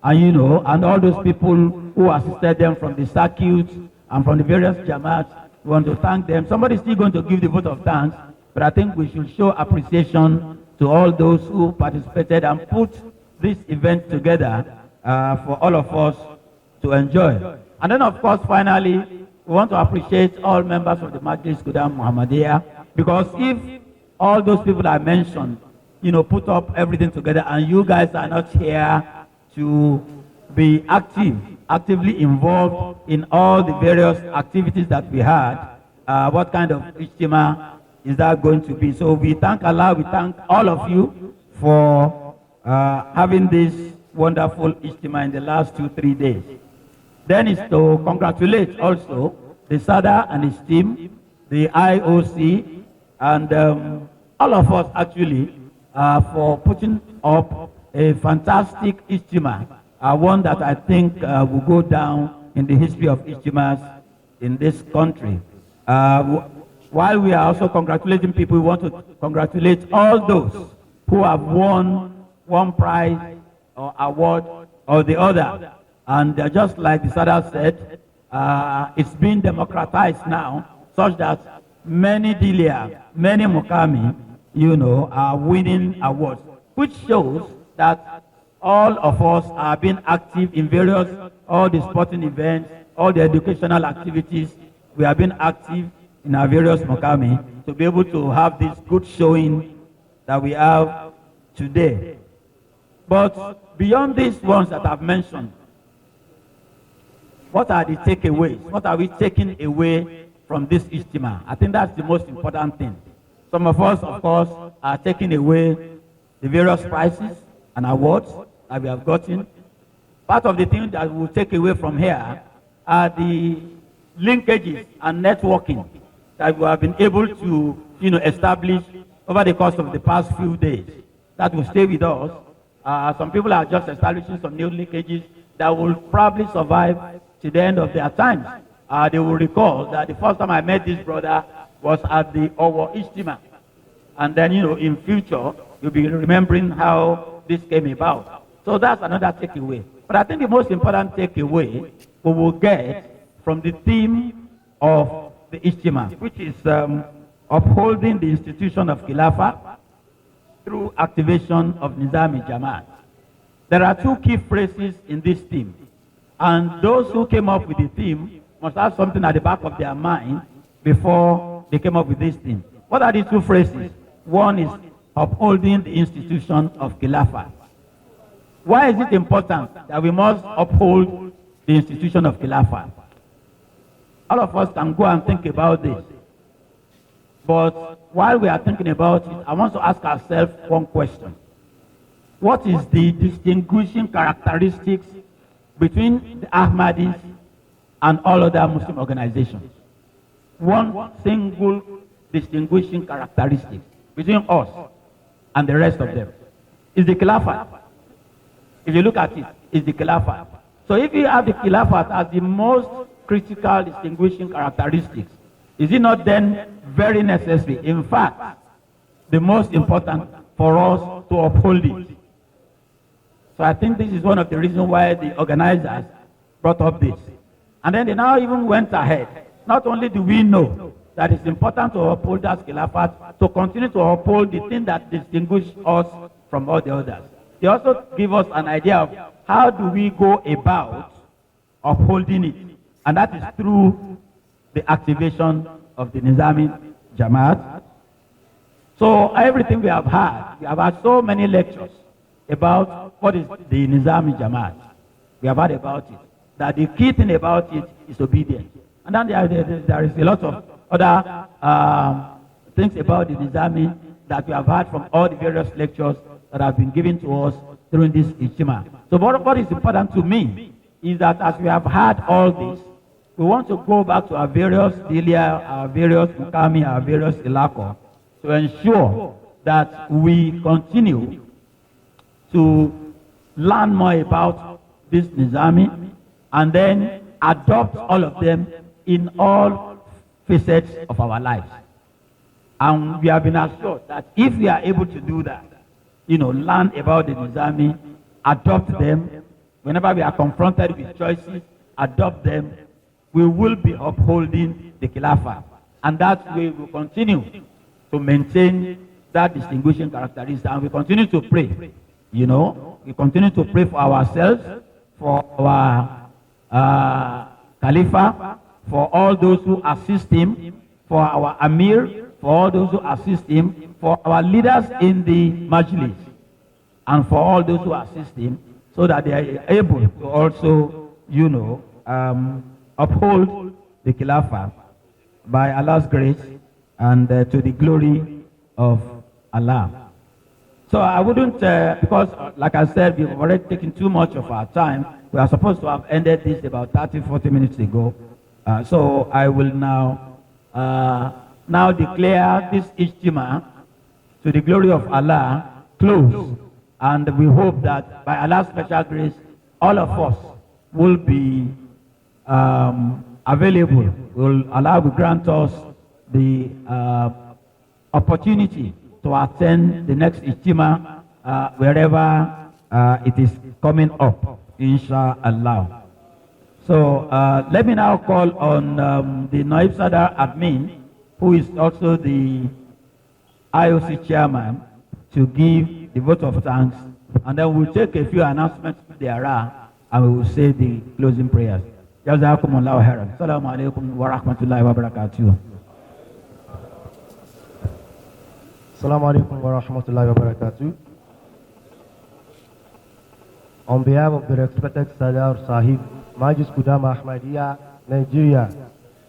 and you know, and all those people who assisted them from the circuits and from the various Jamaats. We want to thank them. Somebody is still going to give the vote of thanks, but I think we should show appreciation to all those who participated and put this event together for all of us to enjoy. And then, of course, finally, we want to appreciate all members of the Majlis Khuddamul Ahmadiyya, because if all those people I mentioned, you know, put up everything together and you guys are not here to be actively involved in all the various activities that we had, what kind of Ijtema is that going to be? So we thank Allah, we thank all of you for having this wonderful Ijtema in the last 2-3 days. Then is to congratulate also the Sadr and his team, the IOC, and all of us actually for putting up a fantastic Ijtema, one that I think will go down in the history of Ijtemas in this country. While we are also congratulating people, we want to congratulate all those who have won one prize or award or the other. And just like the Sadr said, it's been democratized now, such that many Dilia, many Mukami, you know, are winning awards, which shows that all of us are being active in various, all the sporting events, all the educational activities. We have been active in our various Mukami to be able to have this good showing that we have today. But beyond these ones that I've mentioned, what are the takeaways? What are we taking away from this Ijtema? I think that's the most important thing. Some of us, of course, are taking away the various prizes and awards that we have gotten. Part of the things that we'll take away from here are the linkages and networking that we have been able to, establish over the course of the past few days. That will stay with us. Some people are just establishing some new linkages that will probably survive to the end of their time. They will recall that the first time I met this brother was at the Owo Ijtema. And then, in future, you'll be remembering how this came about. So that's another takeaway. But I think the most important takeaway we will get from the theme of the Ijtema, which is upholding the institution of Khilafah through activation of Nizami Jamaat. There are two key phrases in this theme. And those who came up with the theme must have something at the back of their mind before they came up with this theme. What are these two phrases? One is upholding the institution of Khilafah. Why is it important that we must uphold the institution of Khilafah? All of us can go and think about this. But while we are thinking about it, I want to ask ourselves one question. What is the distinguishing characteristics between the Ahmadis and all other Muslim organizations? One single distinguishing characteristic between us and the rest of them is the Khilafat. If you look at it, it's the Khilafat. So if you have the Khilafat as the most critical distinguishing characteristics, is it not then very necessary, in fact, the most important for us to uphold it? So I think this is one of the reasons why the organizers brought up this. And then they now even went ahead. Not only do we know that it's important to uphold that Khilafat, to continue to uphold the thing that distinguishes us from all the others. They also give us an idea of how do we go about upholding it. And that is through the activation of the Nizami Jamaat. So everything we have had so many lectures about what is the Nizami Jamaat. We have heard about it. That the key thing about it is obedience. And then there is a lot of other things about the Nizami that we have heard from all the various lectures that have been given to us during this Ijtema. So what is important to me is that as we have had all this, we want to go back to our various Dilia, our various Mukami, our various Ilako, to ensure that we continue to learn more about this Nizami and then adopt all of them in all facets of our lives. And we have been assured that if we are able to do that, learn about the Nizami, adopt them, whenever we are confronted with choices, adopt them, we will be upholding the Khilafah. And that way we will continue to maintain that distinguishing characteristic. And we continue to pray. We continue to pray for ourselves, for our Khalifa, for all those who assist him, for our Amir, for all those who assist him, for our leaders in the Majlis, and for all those who assist him, so that they are able to also, uphold the Khilafah by Allah's grace and to the glory of Allah. So I wouldn't, because like I said, we've already taken too much of our time. We are supposed to have ended this about 30, 40 minutes ago. So I will now declare this Ijtema to the glory of Allah closed. And we hope that by Allah's special grace, all of us will be available. Allah will grant us the opportunity to attend the next Ijtema wherever it is coming up, inshallah. So let me now call on the Naib Sadr admin, who is also the IOC chairman, to give the vote of thanks, and then we'll take a few announcements if there are, and we will say the closing prayers. Jazakumullahu khairan. Assalamu alaikum wa rahmatullahi wa barakatuh. Assalamu alaikum wa rahmatullahi wa barakatuh. On behalf of the respected Sadr Sahib, Majlis Khuddamul Ahmadiyya, Nigeria,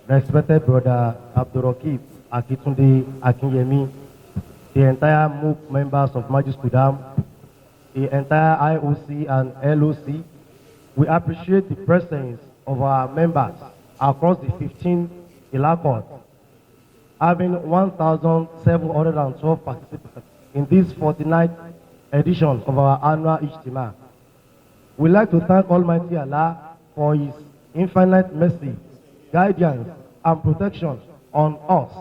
respected brother Abdurraqib Akitunde Akinyemi, the entire MOOC members of Majlis Khuddam, the entire IOC and LOC, we appreciate the presence of our members across the 15 Ilakot, having 1,712 participants in this 49th edition of our annual Ijtema. We'd like to thank Almighty Allah for His infinite mercy, guidance, and protection on us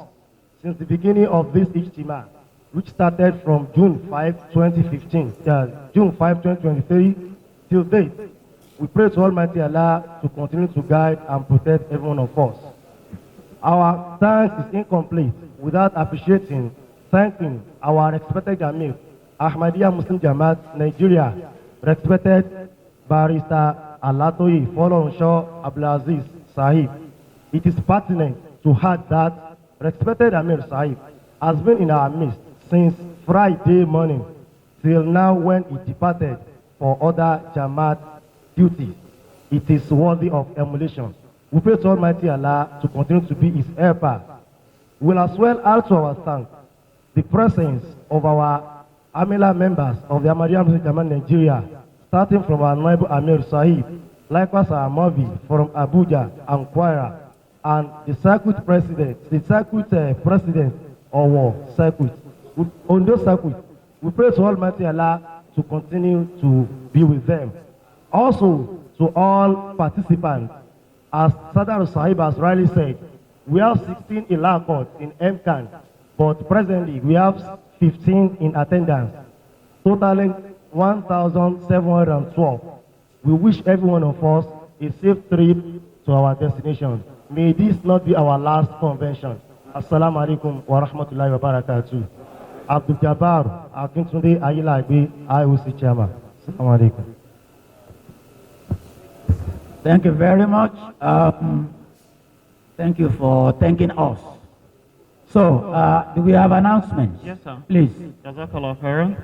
since the beginning of this Ijtema, which started from June 5, 2015, June 5, 2023, till date. We pray to Almighty Allah to continue to guide and protect every one of us. Our thanks is incomplete without thanking our respected Amir, Ahmadiyya Muslim Jamaat, Nigeria, respected Barrister Alatoyi Folorunso Abdulaziz Sahib. It is pertinent to add that respected Amir Sahib has been in our midst since Friday morning till now when he departed for other Jamaat duties. It is worthy of emulation. We pray to Almighty Allah to continue to be His helper. We'll as well add to our thanks the presence of our Amila members of the Ahmadiyya Muslim Jamaat Nigeria, starting from our Noble Amir Sahib, likewise our Mavi from Abuja and Kwara, and the circuit president, of circuit, Ondo circuit. We pray to Almighty Allah to continue to be with them. Also, to all participants, as Sadr Sahib has rightly said, we have 16 Ilakot in MKAN, but presently we have 15 in attendance, totaling 1,712. We wish every one of us a safe trip to our destination. May this not be our last convention. Assalamu alaikum wa rahmatullahi wa barakatuh. Abdul Jabbar Akintunde Ayilagbe, IOC Chairman. Assalamu alaikum. Thank you very much. Thank you for thanking us. So, do we have announcements? Yes, sir. Please. Jazakallah khairan.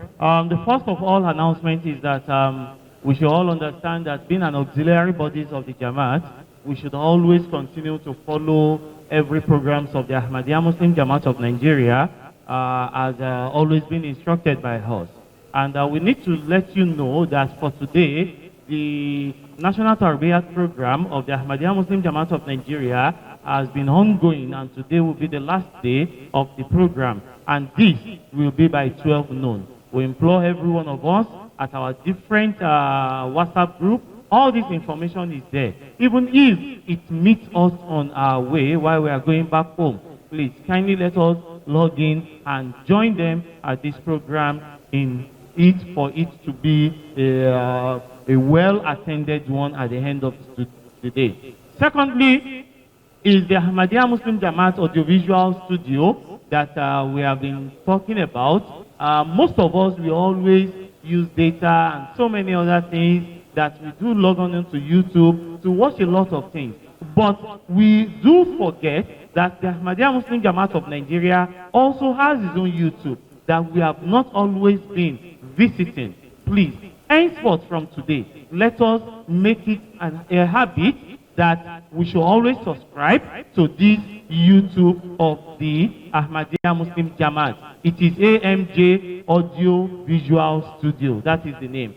The first of all announcement is that we should all understand that being an auxiliary bodies of the Jamaat, we should always continue to follow every programs of the Ahmadiyya Muslim Jamaat of Nigeria as always been instructed by us. And we need to let you know that for today, the National Tarbiyat program of the Ahmadiyya Muslim Jamaat of Nigeria has been ongoing, and today will be the last day of the program, and this will be by 12 noon. We implore every one of us at our different WhatsApp group. All this information is there. Even if it meets us on our way while we are going back home, please kindly let us log in and join them at this program for it to be a well-attended one at the end of the day. Secondly, is the Ahmadiyya Muslim Jamaat audiovisual studio that we have been talking about. Most of us, we always use data and so many other things that we do log on into YouTube to watch a lot of things. But we do forget that the Ahmadiyya Muslim Jamaat of Nigeria also has its own YouTube that we have not always been visiting. Please, henceforth from today, let us make it a habit that we should always subscribe to this YouTube of the Ahmadiyya Muslim Jamaat. It is AMJ Audio Visual Studio. That is the name.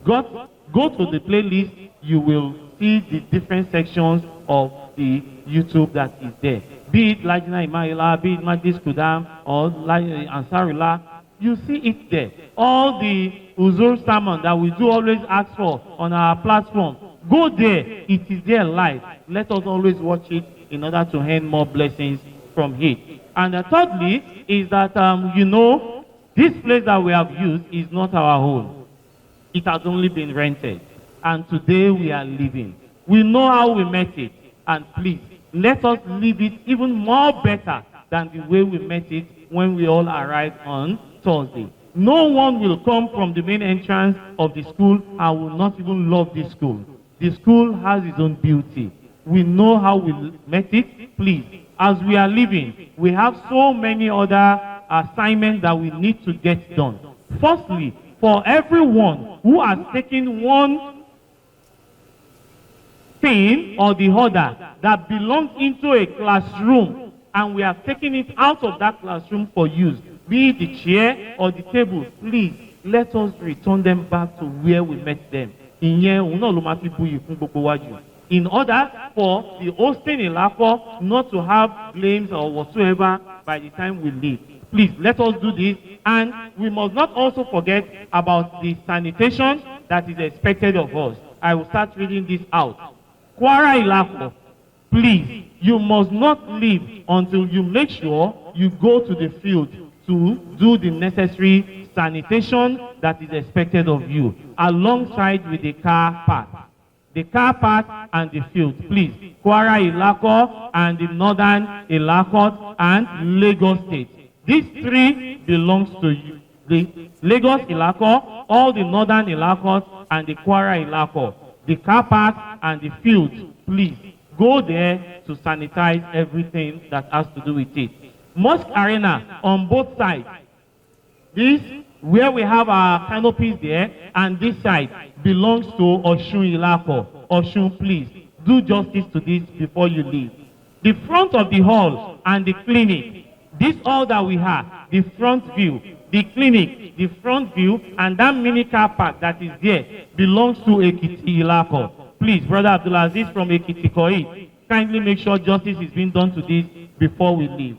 Go to the playlist. You will see the different sections of the YouTube that is there. Be it Lajna Imaila, be it Majlis Khuddam, or Ansarullah, you see it there. All the Uzur sermon that we do always ask for on our platform, go there. It is there live. Let us always watch it in order to earn more blessings from it. And thirdly is that, this place that we have used is not our own. It has only been rented. And today we are living. We know how we met it. And please, let us leave it even more better than the way we met it when we all arrived on Thursday. No one will come from the main entrance of the school and will not even love this school. The school has its own beauty. We know how we met it. Please, as we are living, we have so many other assignments that we need to get done. Firstly, for everyone who has taken one thing or the other that belongs into a classroom and we have taken it out of that classroom for use, be it the chair or the table, please let us return them back to where we met them. In order for the hosting Ilako not to have blames or whatsoever by the time we leave. Please, let us do this. And we must not also forget about the sanitation that is expected of us. I will start reading this out. Kwara Ilako, please, you must not leave until you make sure you go to the field to do the necessary sanitation that is expected of you, alongside with the car park. The car park and the field, please. Kwara Ilako and the Northern Ilako and Lagos State. These three belongs to you. The Lagos Ilako, all the Northern Ilako and the Kwara Ilako. The car park and the field, please. Go there to sanitize everything that has to do with it. Mosque Arena on both sides. This, where we have our canopies there, and this side belongs to Oshun Ilako. Oshun, please, do justice to this before you leave. The front of the hall and the clinic, this all that we have, the front view, the clinic, the front view, and that mini car park that is there belongs to Ekiti Ilako. Please, Brother Abdulaziz from Ekiti Koi, kindly make sure justice is being done to this before we leave.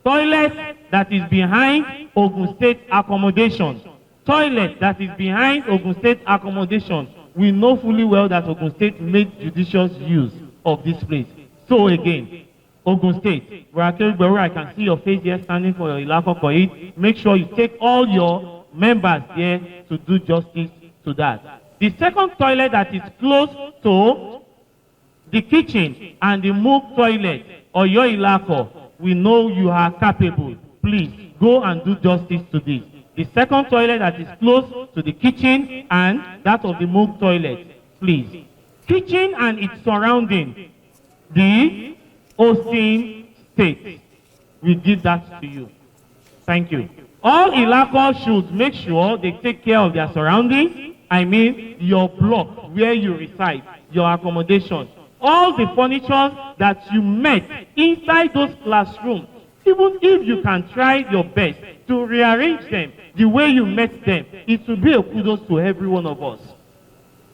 Toilet that is behind Ogun State accommodation. Toilet that is behind Ogun State accommodation. We know fully well that Ogun State made judicious use of this place. So again, Ogun State, where I can see your face here standing for your Ilako Koi, make sure you take all your members there to do justice to that. The second toilet that is close to the kitchen and the move toilet or your Ilako, we know you are capable. Please go and do justice to this. The second toilet that is close to the kitchen and that of the move toilet, please. Kitchen and its surrounding, the hosting state, we give that to you. Thank you. All Ilako should make sure they take care of their surroundings. I mean, your block where you reside, your accommodation, all the furniture that you met inside those classrooms, even if you can try your best to rearrange them the way you met them, it will be a kudos to every one of us.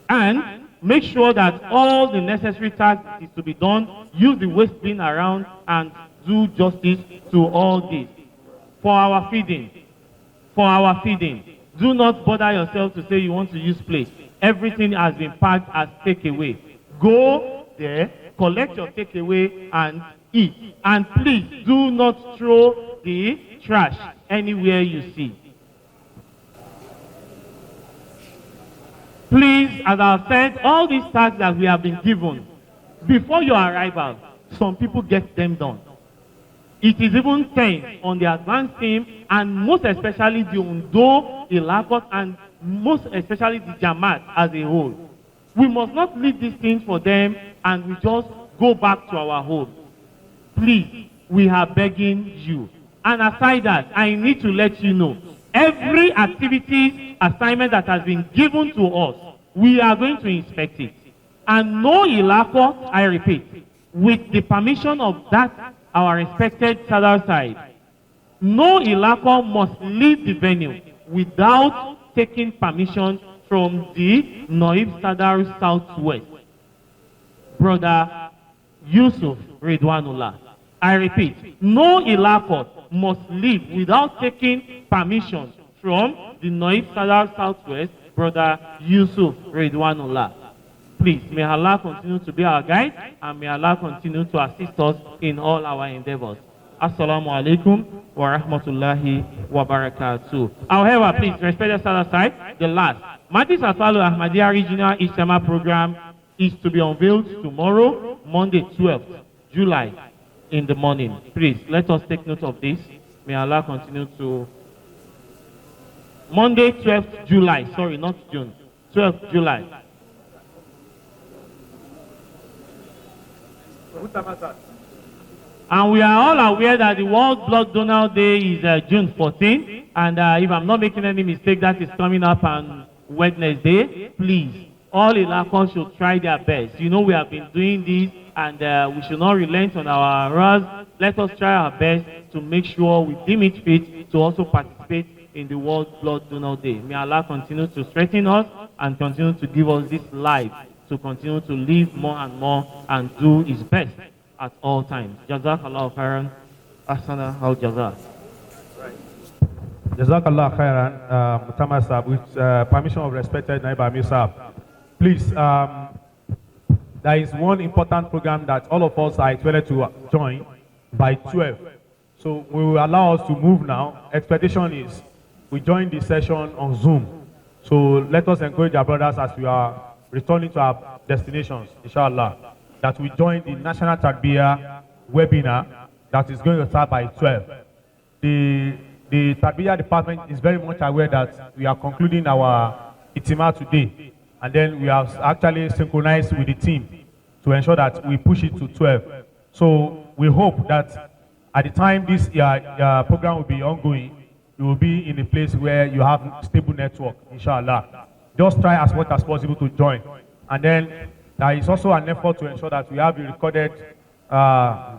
And make sure that all the necessary tasks is to be done, use the waste bin around and do justice to all this. For our feeding, do not bother yourself to say you want to use plates. Everything has been packed as takeaway. Go there, collect your takeaway and eat. And please do not throw the trash anywhere you see. Please, as I've said, all these tasks that we have been given, before your arrival, some people get them done. It is even 10 on the advanced team, and most especially the Ondo, Ilakot, and most especially the Jamaat as a whole. We must not leave these things for them and we just go back to our home. Please, we are begging you. And aside that, I need to let you know, every activity assignment that has been given to us, we are going to inspect it. And no Ilako, I repeat, with the permission of that, our respected Sadr side, no Ilako must leave the venue without taking permission from the Noib Sadr Southwest, Brother Yusuf Redwanullah. I repeat, no Ilako must leave without taking permission from the Noib Sadr Southwest, Brother Yusuf Redwanullah. Please, may Allah continue to be our guide and may Allah continue to assist us in all our endeavors. Assalamu alaikum wa rahmatullahi wa barakatuh. However, please, respect the other side, the last. Majlis Ahmadiyya Regional Ijtema program is to be unveiled tomorrow, Monday, 12th July in the morning. Please, let us take note of this. May Allah continue to... Monday, 12th July, sorry, not June, 12th July. And we are all aware that the World Blood Donor Day is June 14th. And if I'm not making any mistake, that is coming up on Wednesday. Please, all Ilakos should try their best. You know, we have been doing this, and we should not relent on our roles. Let us try our best to make sure we deem it fit to also participate in the World Blood Donor Day. May Allah continue to strengthen us and continue to give us this life to continue to live more and more and do His best at all times. Jazakallah khairan. Ahsana al jazak. Jazakallah khairan, Mutama Sahab, with permission of respected Naib Amir Sahab. Please, there is one important program that all of us are expected to join by 12. So we will allow us to move now. Expectation is we join the session on Zoom. So let us encourage our brothers as we are returning to our destinations, inshallah, that we join the National Tarbiyah webinar that is going to start by 12. The Tarbiyah department is very much aware that we are concluding our Ijtema today, and then we have actually synchronized with the team to ensure that we push it to 12. So we hope that at the time this program will be ongoing, you will be in a place where you have stable network, inshallah. Just try as much as possible to join. And then there is also an effort to ensure that we have a recorded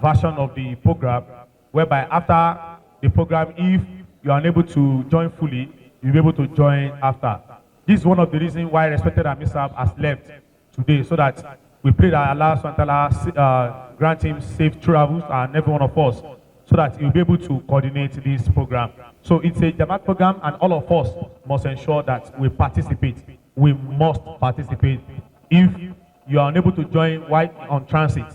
version of the program, whereby after the program, if you are unable to join fully, you'll be able to join after. This is one of the reasons why respected Amir Sahab has left today, so that we pray that Allah SWT grant him safe travels and every one of us, so that he'll be able to coordinate this program. So it's a Jamaat program, and all of us must ensure that we participate. We must participate. If you are unable to join while on transit,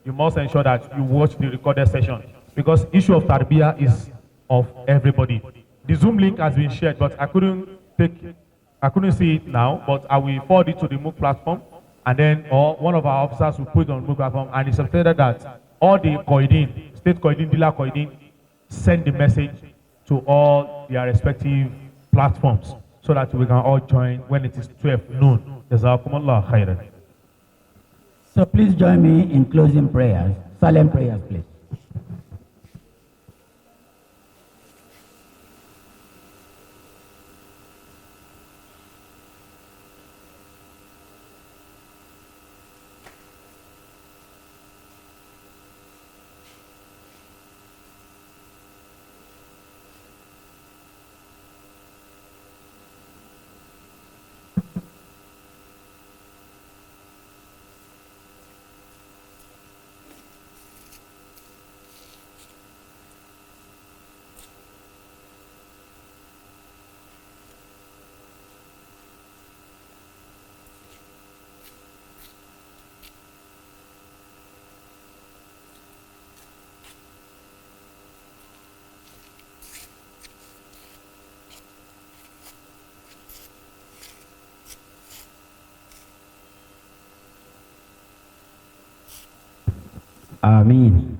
you must ensure that you watch the recorded session, because issue of Tarbiyah is of everybody. The Zoom link has been shared, but I couldn't see it now, but I will forward it to the MOOC platform, and then one of our officers will put it on the MOOC platform, and it's stated that all the Koidin, State Koidin, Dealer Koidin, send the message to all their respective platforms, so that we can all join when it is 12 noon. Jazakumullah khairan. So please join me in closing prayers. Silent prayers, please. Ameen.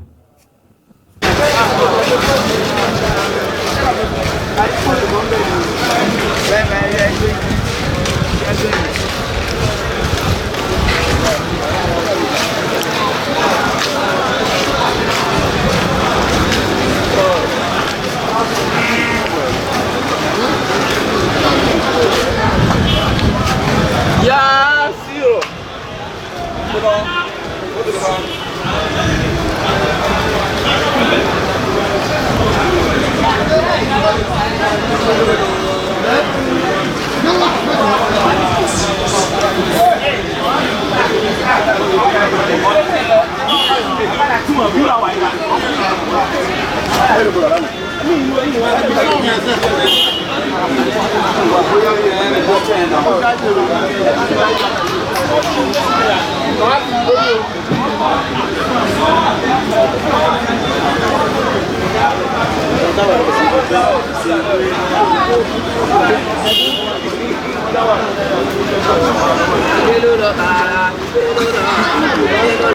Ya, zero.